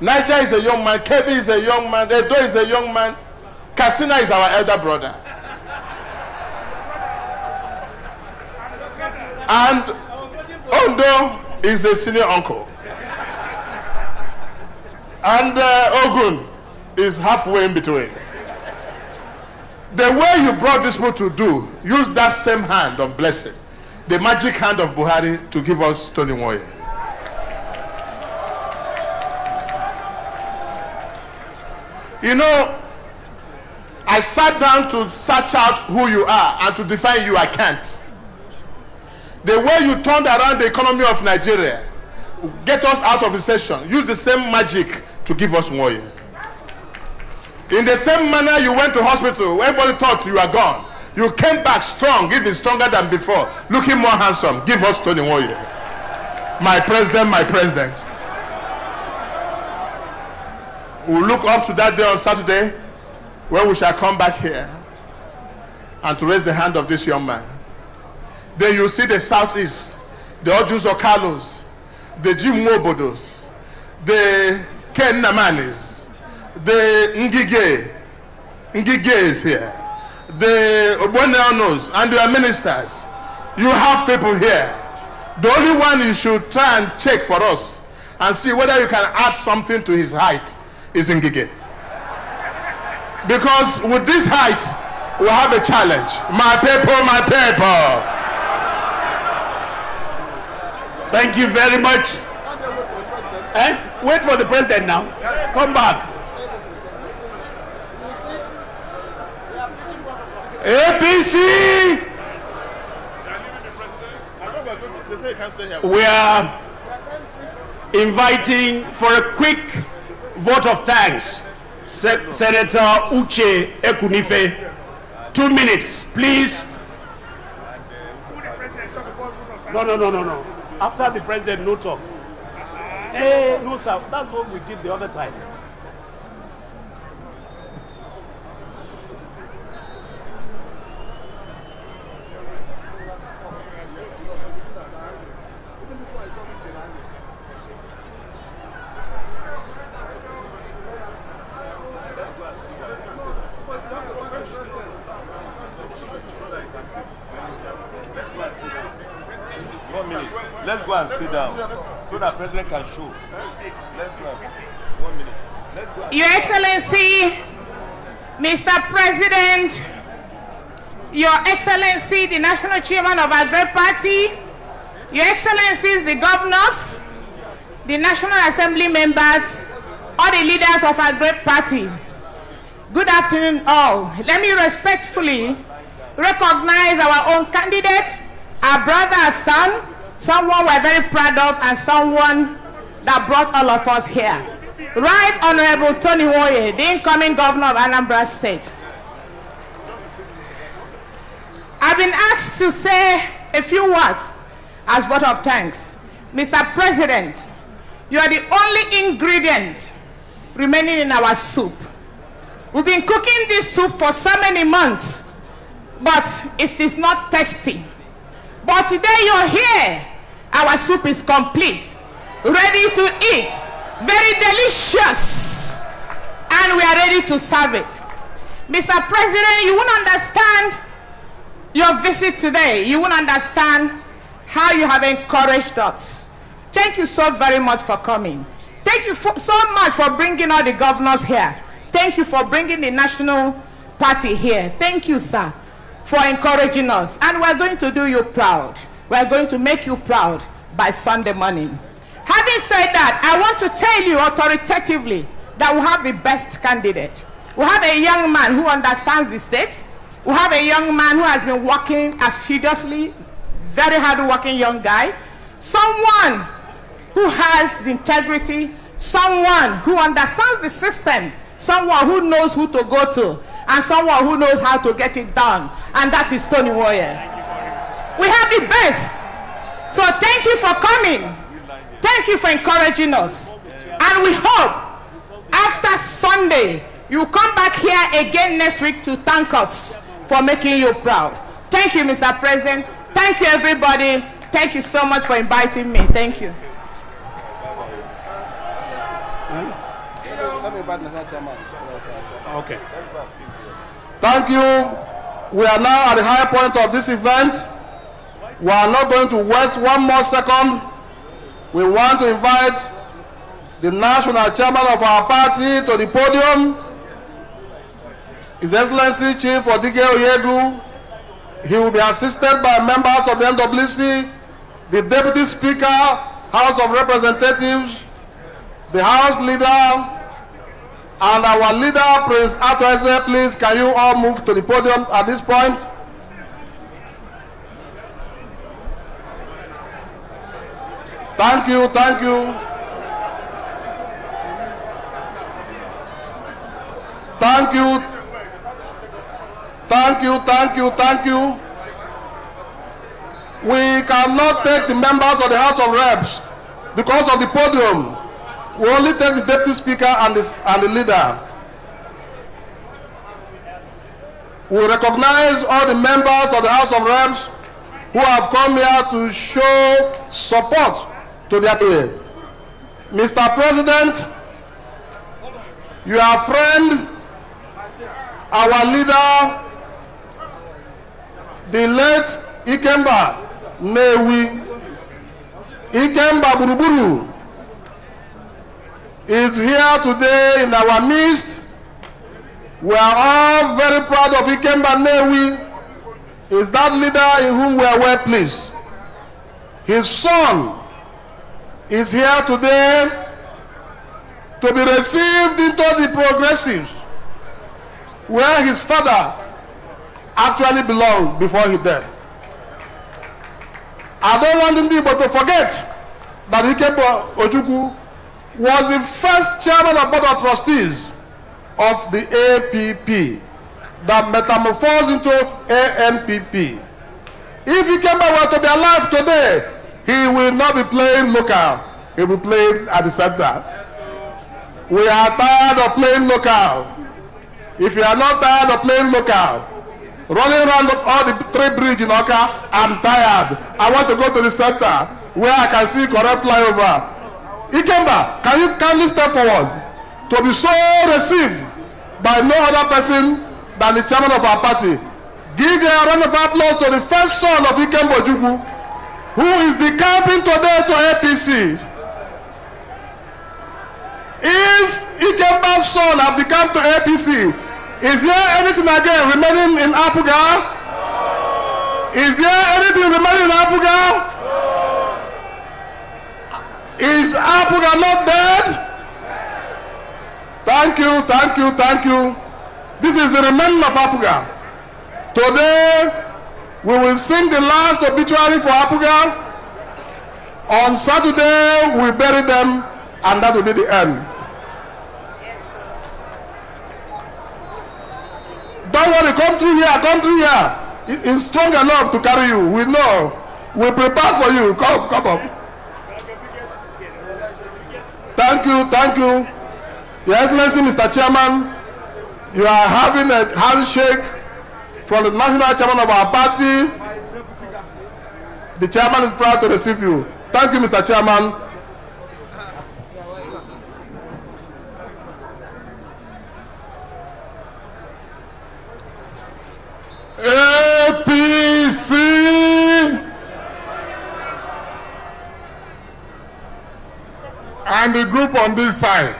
Niger is a young man. Kebbi is a young man. Edo is a young man. Katsina is our elder brother. And Ondo is a senior uncle. And Ogun is halfway in between. The way you brought this people to do, use that same hand of blessing, the magic hand of Buhari, to give us Tony Nwoye. You know, I sat down to search out who you are and to define you, I can't. The way you turned around the economy of Nigeria, get us out of recession, use the same magic to give us Nwoye. In the same manner you went to hospital, everybody thought you were gone. You came back strong, even stronger than before, looking more handsome. Give us Tony Nwoye. My president, my president. We'll look up to that day on Saturday when we shall come back here and to raise the hand of this young man. Then you see the Southeast, the Ojus Okalos, the Jim Wobodos, the Ken Namanis, the Ngige is here, the Oboneanos and their ministers. You have people here. The only one you should try and check for us and see whether you can add something to his height is Ngige. Because with this height, we have a challenge. My people, my people. Thank you very much. Wait for the president now. Come back. APC. We are inviting for a quick vote of thanks Senator Uche Ekunife. 2 minutes, please. No. After the president, no talk. Hey, no, sir. That's what we did the other time. Let's go and sit down so that President can show. Let's go and 1 minute. Let's go. Your Excellency, Mr. President, Your Excellency, the National Chairman of our great party, Your Excellencies, the governors, the National Assembly members, all the leaders of our great party. Good afternoon, all. Let me respectfully recognize our own candidate, our brother, son, someone we're very proud of, and someone that brought all of us here. Right Honorable Tony Nwoye, the incoming governor of Anambra State. I've been asked to say a few words as vote of thanks. Mr. President, you are the only ingredient remaining in our soup. We've been cooking this soup for so many months, but it is not tasty. But today you're here, our soup is complete, ready to eat, very delicious, and we are ready to serve it. Mr. President, you won't understand your visit today. You won't understand how you have encouraged us. Thank you so very much for coming. Thank you so much for bringing all the governors here. Thank you for bringing the national party here. Thank you, sir, for encouraging us. And we're going to do you proud. We're going to make you proud by Sunday morning. Having said that, I want to tell you authoritatively that we have the best candidate. We have a young man who understands the state. We have a young man who has been working assiduously, very hard-working young guy. Someone who has the integrity, someone who understands the system, someone who knows who to go to, and someone who knows how to get it done, and that is Tony Nwoye. We have the best. So thank you for coming. Thank you for encouraging us. And we hope after Sunday, you come back here again next week to thank us for making you proud. Thank you, Mr. President. Thank you, everybody. Thank you so much for inviting me. Thank you. Okay. Thank you. We are now at the high point of this event. We are not going to waste one more second. We want to invite the national chairman of our party to the podium, His Excellency Chief Odike Oyedu. He will be assisted by members of the NWC, the Deputy Speaker, House of Representatives, the House Leader, and our leader, Prince Atoeze. Please, can you all move to the podium at this point? Thank you, thank you. Thank you. Thank you, thank you, thank you. We cannot take the members of the House of Reps because of the podium. We only take the Deputy Speaker and the leader. We recognize all the members of the House of Reps who have come here to show support to their day. Mr. President, your friend, our leader, the late Ikemba Newi, Ikemba Buruburu, is here today in our midst. We are all very proud of Ikemba Newi. Is that leader in whom we are well pleased. His son is here today to be received into the progressives where his father actually belonged before he died. I don't want him to forget that Ikemba Ojukwu was the first chairman of Board of Trustees of the APP that metamorphosed into ANPP. If Ikemba were to be alive today, he will not be playing local. He will play at the center. We are tired of playing local. If you are not tired of playing local, running around all the three bridges in Oka, I'm tired. I want to go to the center where I can see correct flyover. Ikemba, can you kindly step forward to be so received by no other person than the chairman of our party? Give a round of applause to the first son of Ikemba Ojukwu, who is decamping today to APC. If Ikemba's son have decamped to APC, is there anything again remaining in Apuga? Is there anything remaining in Apuga? Is Apuga not dead? Thank you, thank you, thank you. This is the remaining of Apuga. Today, we will sing the last obituary for Apuga. On Saturday, we bury them, and that will be the end. Don't worry, come through here, come through here. It's strong enough to carry you. We know. We prepare for you. Come up. Thank you, thank you. Your Excellency, Mr. Chairman, you are having a handshake from the national chairman of our party. The chairman is proud to receive you. Thank you, Mr. Chairman. APC. And the group on this side.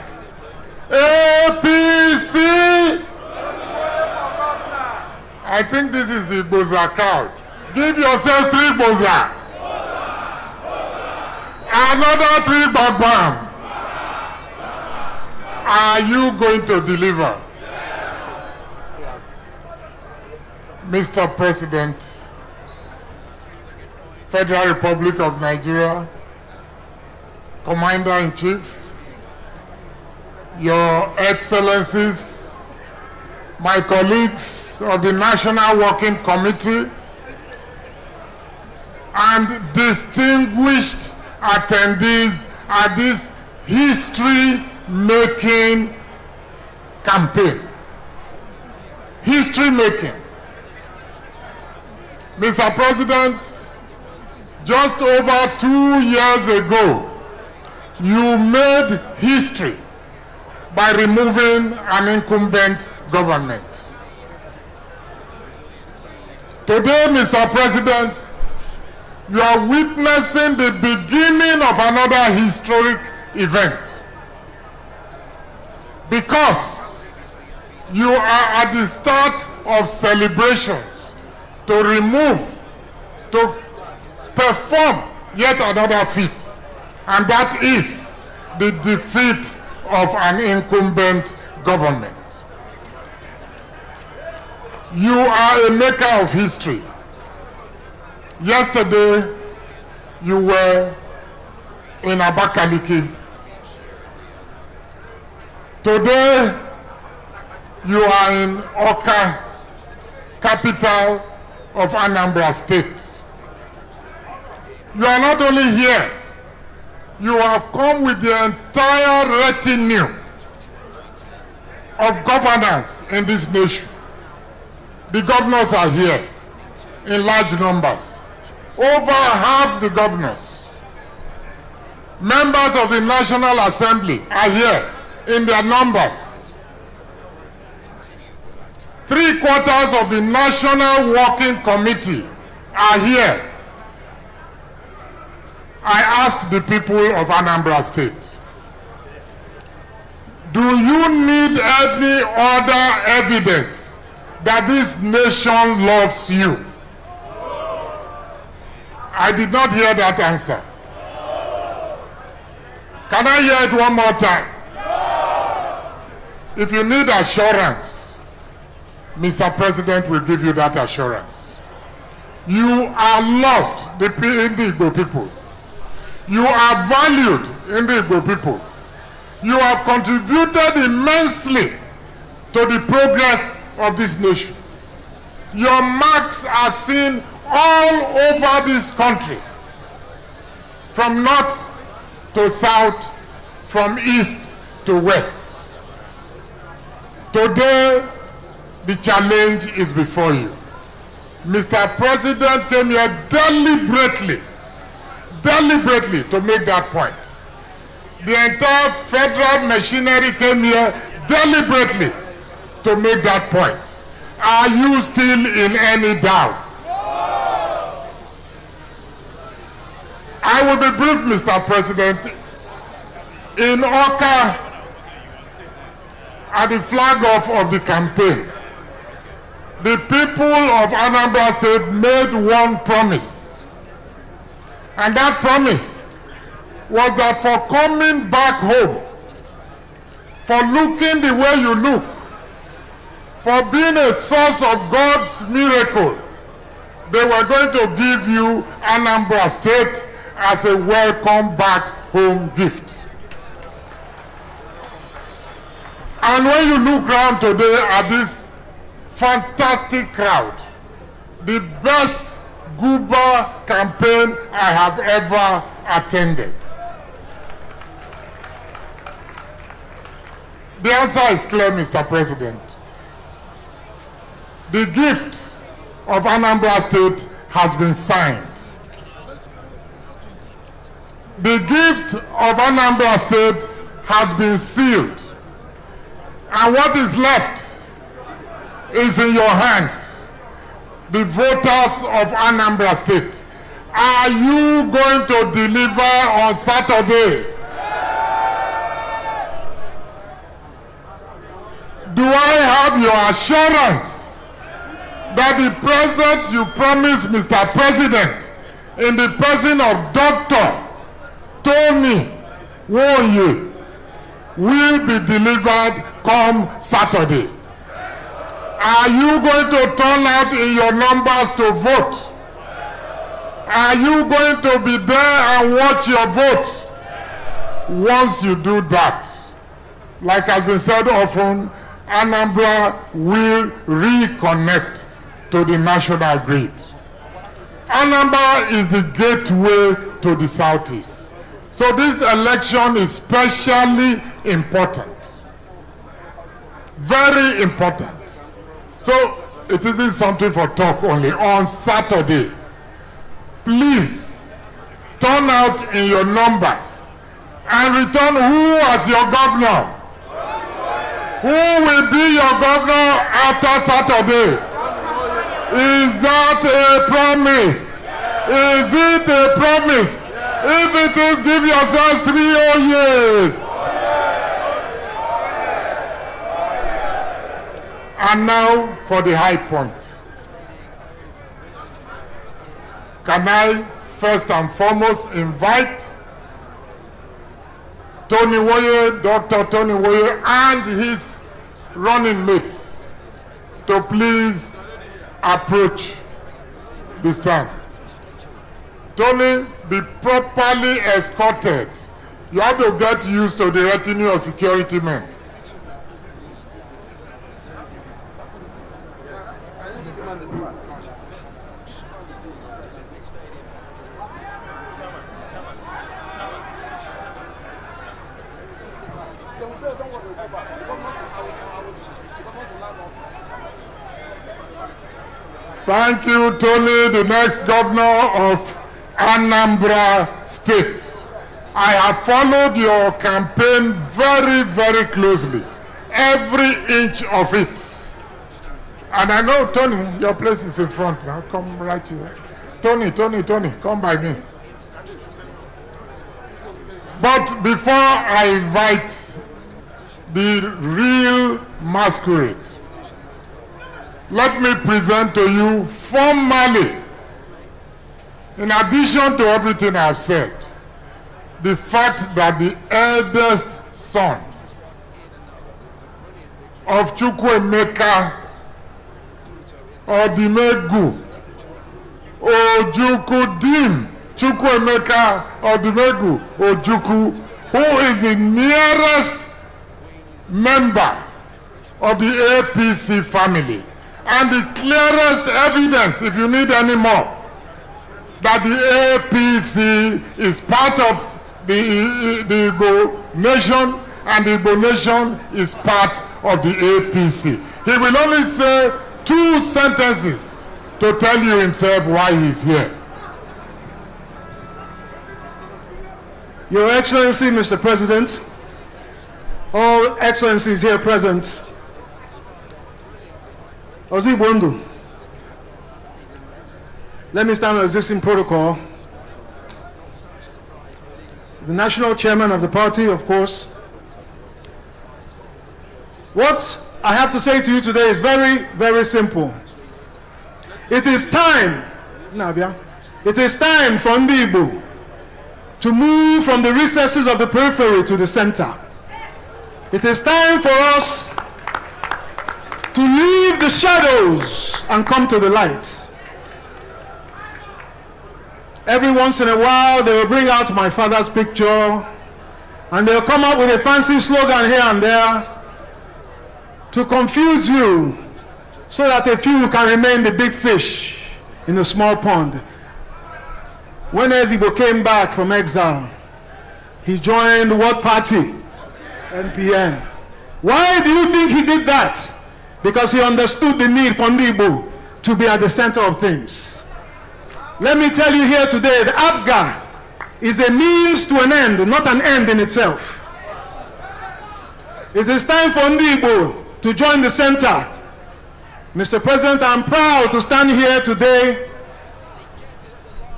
APC. I think this is the Boza crowd. Give yourself 3 Boza. Another 3 Bagbam. Are you going to deliver? Mr. President, Federal Republic of Nigeria, Commander-in-Chief, Your Excellencies, my colleagues of the National Working Committee, and distinguished attendees at this history-making campaign. History-making. Mr. President, just over 2 years ago, you made history by removing an incumbent government. Today, Mr. President, you are witnessing the beginning of another historic event, because you are at the start of celebrations to perform yet another feat, and that is the defeat of an incumbent government. You are a maker of history. Yesterday, you were in Abakaliki. Today, you are in Oka, capital of Anambra State. You are not only here, you have come with the entire retinue of governors in this nation. The governors are here in large numbers. Over half the governors. Members of the National Assembly are here in their numbers. 3/4 of the National Working Committee are here. I asked the people of Anambra State, do you need any other evidence that this nation loves you? I did not hear that answer. Can I hear it one more time? If you need assurance, Mr. President will give you that assurance. You are loved in the Igbo people. You are valued in the Igbo people. You have contributed immensely to the progress of this nation. Your marks are seen all over this country, from north to south, from east to west. Today, the challenge is before you. Mr. President came here deliberately to make that point. The entire federal machinery came here deliberately to make that point. Are you still in any doubt? I will be brief, Mr. President. In Oka, at the flag off of the campaign, the people of Anambra State made one promise. And that promise was that for coming back home, for looking the way you look, for being a source of God's miracle, they were going to give you Anambra State as a welcome back home gift. And when you look around today at this fantastic crowd, the best Guba campaign I have ever attended. The answer is clear, Mr. President. The gift of Anambra State has been signed. The gift of Anambra State has been sealed. And what is left is in your hands, the voters of Anambra State. Are you going to deliver on Saturday? Do I have your assurance that the present you promised, Mr. President, in the person of Dr. Tony Woye, will be delivered come Saturday? Are you going to turn out in your numbers to vote? Are you going to be there and watch your votes? Once you do that, like has been said often, Anambra will reconnect to the national grid. Anambra is the gateway to the southeast. So this election is especially important. Very important. So it isn't something for talk only. On Saturday, please turn out in your numbers and return who as your governor. Who will be your governor after Saturday? Is that a promise? Is it a promise? If it is, give yourself 3 whole years. And now for the high point. Can I first and foremost invite Tony Woye, Dr. Tony Woye, and his running mate to please approach the stand. Tony, be properly escorted. You have to get used to the retinue of security men. Thank you, Tony, the next governor of Anambra State. I have followed your campaign very, very closely, every inch of it. And I know, Tony, your place is in front now. Come right here. Tony, come by me. But before I invite the real masquerade, let me present to you formally, in addition to everything I've said, the fact that the eldest son of Chukwuemeka Odimegu Ojukudim Chukwuemeka Odimegu Ojuku, who is the nearest member of the APC family. And the clearest evidence, if you need any more, that the APC is part of the Igbo nation, and the Igbo nation is part of the APC. He will only say 2 sentences to tell you himself why he's here. Your Excellency, Mr. President, all excellencies here present, Ozibundu, let me stand on existing protocol. The national chairman of the party, of course. What I have to say to you today is very, very simple. It is time, Nabia, it is time for Ndibu to move from the recesses of the periphery to the center. It is time for us to leave the shadows and come to the light. Every once in a while, they will bring out my father's picture, and they'll come up with a fancy slogan here and there to confuse you so that a few can remain the big fish in the small pond. When Ezigbo came back from exile, he joined what party? NPN. Why do you think he did that? Because he understood the need for Ndibo to be at the center of things. Let me tell you here today, the APGA is a means to an end, not an end in itself. It is time for Ndibo to join the center. Mr. President, I'm proud to stand here today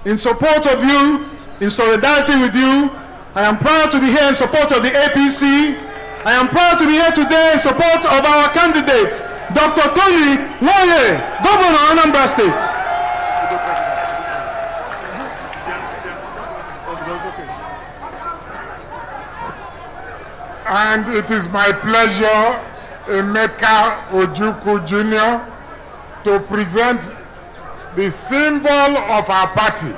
in support of you, in solidarity with you. I am proud to be here in support of the APC. I am proud to be here today in support of our candidate, Dr. Tony Nwoye, Governor of Anambra State. And it is my pleasure, Emeka Ojukwu Jr., to present the symbol of our party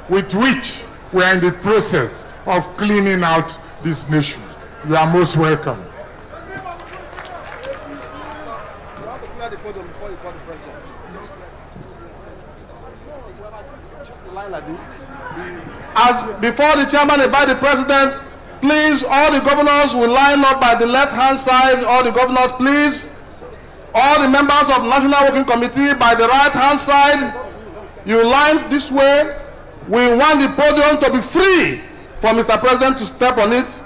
with which we are in the process of cleaning out this nation. You are most welcome. As before the chairman invite the president, please, all the governors will line up by the left-hand side. All the governors, please. All the members of the National Working Committee by the right-hand side. You line this way. We want the podium to be free for Mr. President to step on it.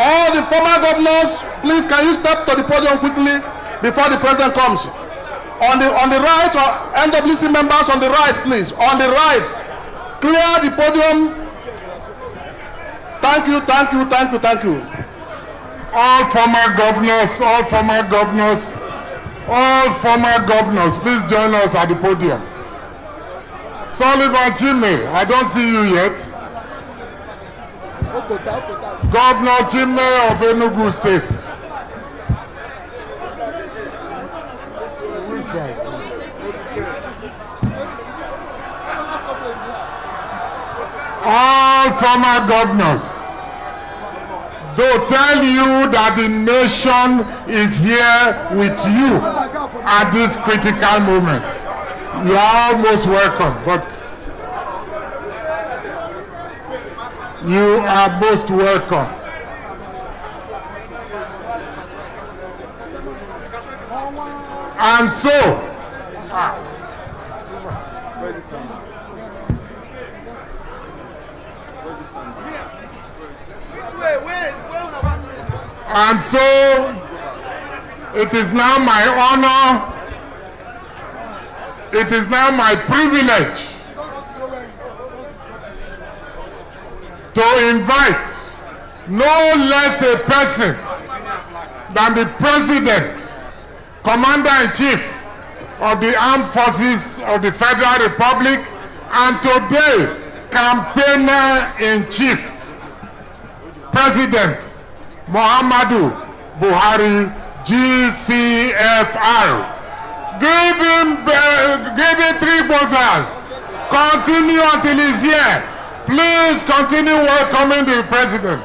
All the former governors, please, can you step to the podium quickly before the president comes? On the right, or NWC members on the right, please. On the right, clear the podium. Thank you, thank you, thank you, thank you. All former governors, please join us at the podium. Sullivan Chime, I don't see you yet. Governor Chime of Enugu State. All former governors, they'll tell you that the nation is here with you at this critical moment. You are most welcome, but you are most welcome. And so, it is now my honor, it is now my privilege to invite no less a person than the President, Commander-in-Chief of the Armed Forces of the Federal Republic, and today, Campaigner-in-Chief, President Muhammadu Buhari, GCFR. Give him 3 buzzers. Continue until he's here. Please continue welcoming the President.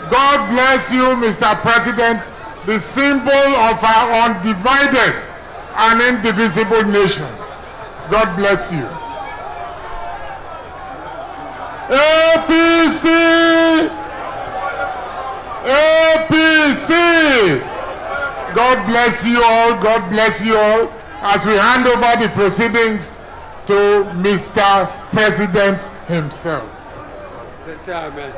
God bless you, Mr. President, the symbol of our undivided and indivisible nation. God bless you. APC! APC! God bless you all. God bless you all as we hand over the proceedings to Mr. President himself. Yes, Chairman.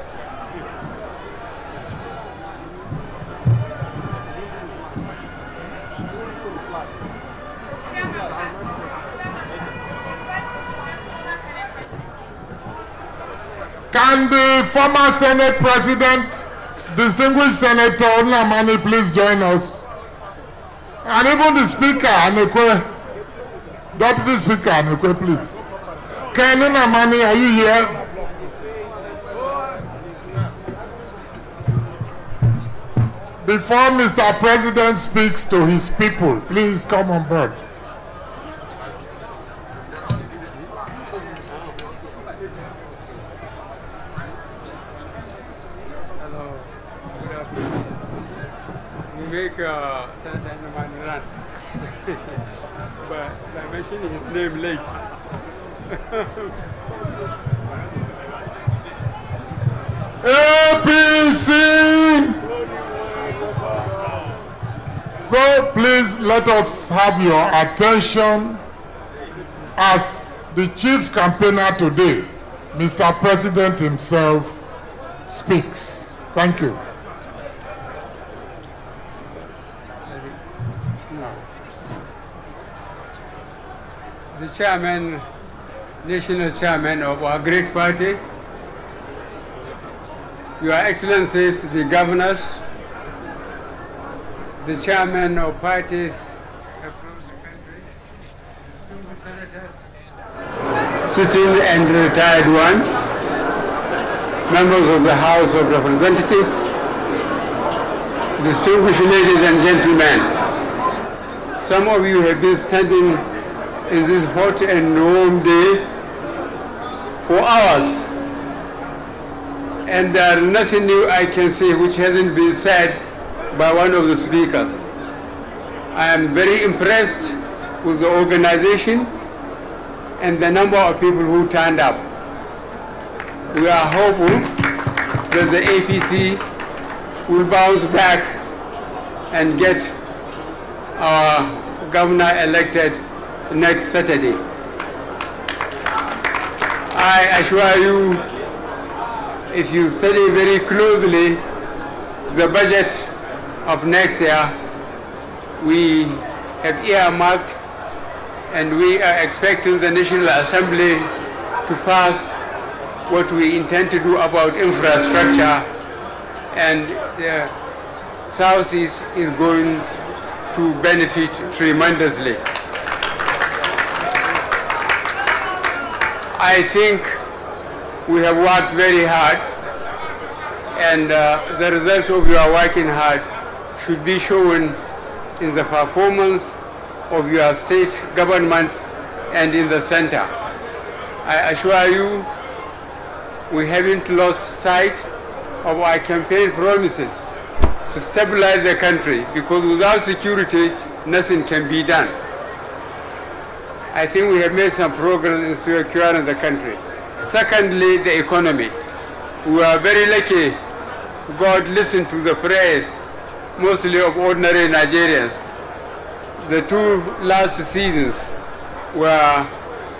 Can the former Senate President, distinguished Senator Nnamani, please join us? And even the Speaker, Anekwe, Deputy Speaker Anekwe, please. Ken Nnamani, are you here? Before Mr. President speaks to his people, please come on board. Make Senator Nnamani run. But I mentioned his name late. APC! So please let us have your attention as the chief campaigner today, Mr. President himself, speaks. Thank you. The chairman, national chairman of our great party, Your Excellencies, the governors, the chairman of parties across the country, distinguished senators, sitting and retired ones, members of the House of Representatives, distinguished ladies and gentlemen. Some of you have been standing in this hot and warm day for hours, and there is nothing new I can say which hasn't been said by one of the speakers. I am very impressed with the organization and the number of people who turned up. We are hopeful that the APC will bounce back and get our governor elected next Saturday. I assure you, if you study very closely the budget of next year, we have earmarked and we are expecting the National Assembly to pass what we intend to do about infrastructure, and the Southeast is going to benefit tremendously. I think we have worked very hard, and the result of your working hard should be shown in the performance of your state governments and in the center. I assure you, we haven't lost sight of our campaign promises to stabilize the country, because without security, nothing can be done. I think we have made some progress in securing the country. Secondly, the economy. We are very lucky God listened to the prayers, mostly of ordinary Nigerians. The two last seasons were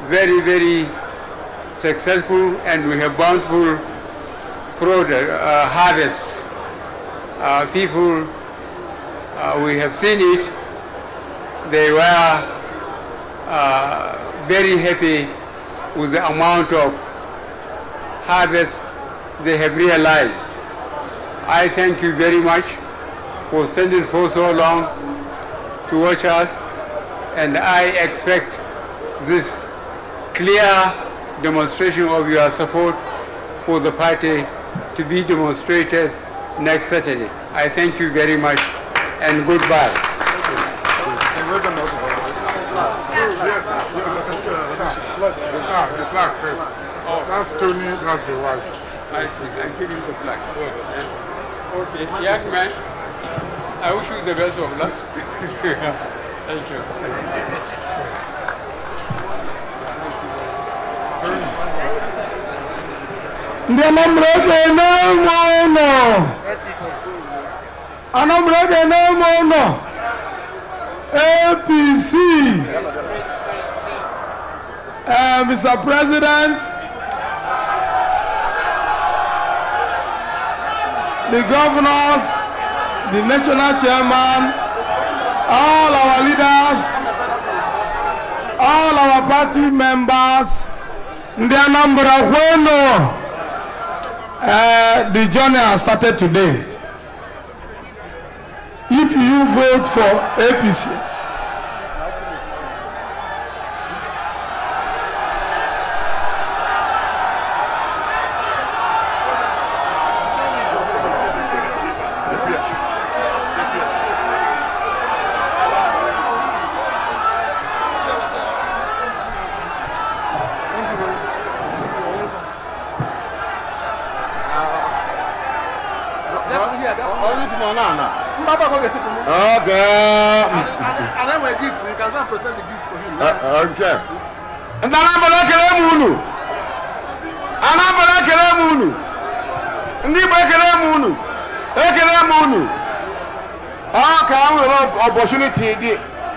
very, very successful, and we have bountiful harvests. People, we have seen it, they were very happy with the amount of harvest they have realized. I thank you very much for standing for so long to watch us, and I expect this clear demonstration of your support for the party to be demonstrated next Saturday. I thank you very much, and goodbye. the flag first. Oh, that's Tony, that's the wife. I see. I'm taking the flag. Okay, young man, I wish you the best of luck. Thank you. Ndị Anambra ga-eme ụlọ. Anambra ga-eme ụlọ. APC. Mr. President, the governors, the national chairman, all our leaders, all our party members, Ndị Anambra kwenu. the journey has started today. If you vote for APC, Okay. And then we gift, you can go and present the gift to him. Okay. And Anambra kelemu unu. Anambra kelemu unu. Ndị Igbo kelemu unu. Ekelemu unu. Ka m nwere opportunity dị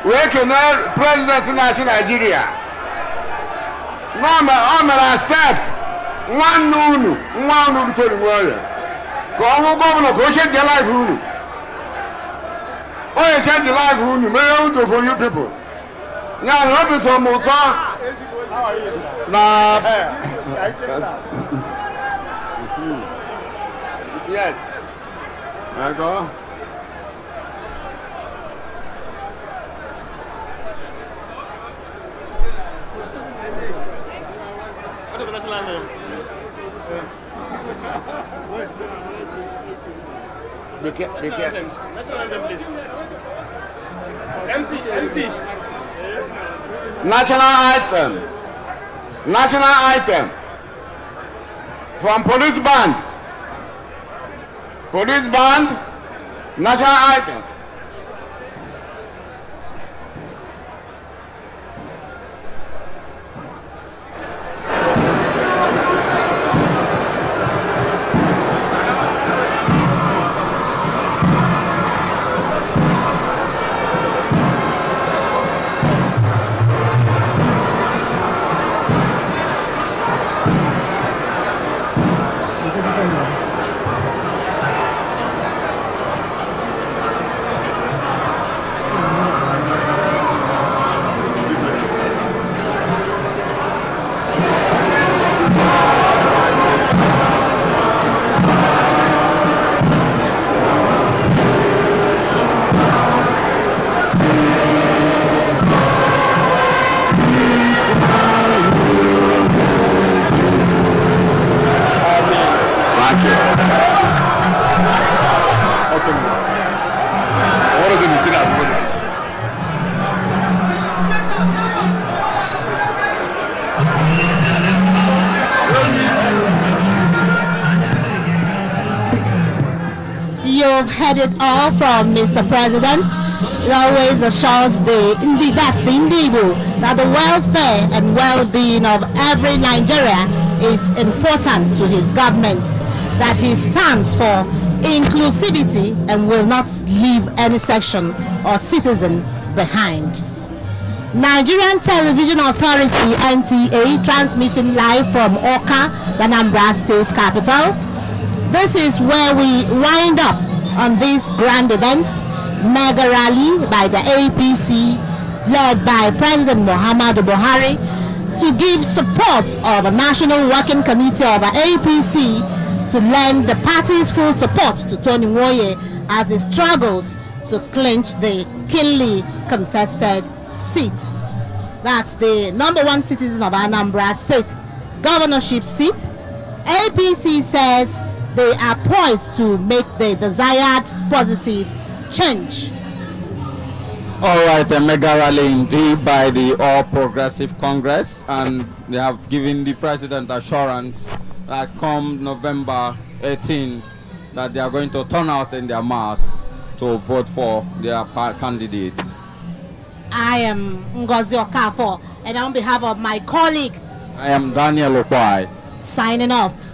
wee kene President na-achị Nigeria. O mere step nwanne unu, nwa unu Tony Nwoye. Ka ọ hụ gọvanọ ka o change life unu. Oh, you change the life, you may also for you people. Now, help us on Musa. Yes. I go. What is the national anthem? Be careful. National anthem, please. MC. National anthem. National anthem. From police band. Police band. National anthem. You've heard it all from Mr. President. It always assures that's the Indigo, that the welfare and well-being of every Nigerian is important to his government, that he stands for inclusivity and will not leave any section or citizen behind. Nigerian Television Authority NTA transmitting live from Awka, the Anambra State capital. This is where we wind up on this grand event, mega rally by the APC led by President Muhammadu Buhari to give support of a National Working Committee of the APC to lend the party's full support to Tony Nwoye as he struggles to clinch the keenly contested seat. That's the #1 citizen of Anambra State governorship seat. APC says they are poised to make the desired positive change. All right, a mega rally indeed by the All Progressive Congress, and they have given the president assurance that come November 18, that they are going to turn out in their mass to vote for their candidates. I am Ngozi Okafor, and on behalf of my colleague, I am Daniel Okwai, signing off.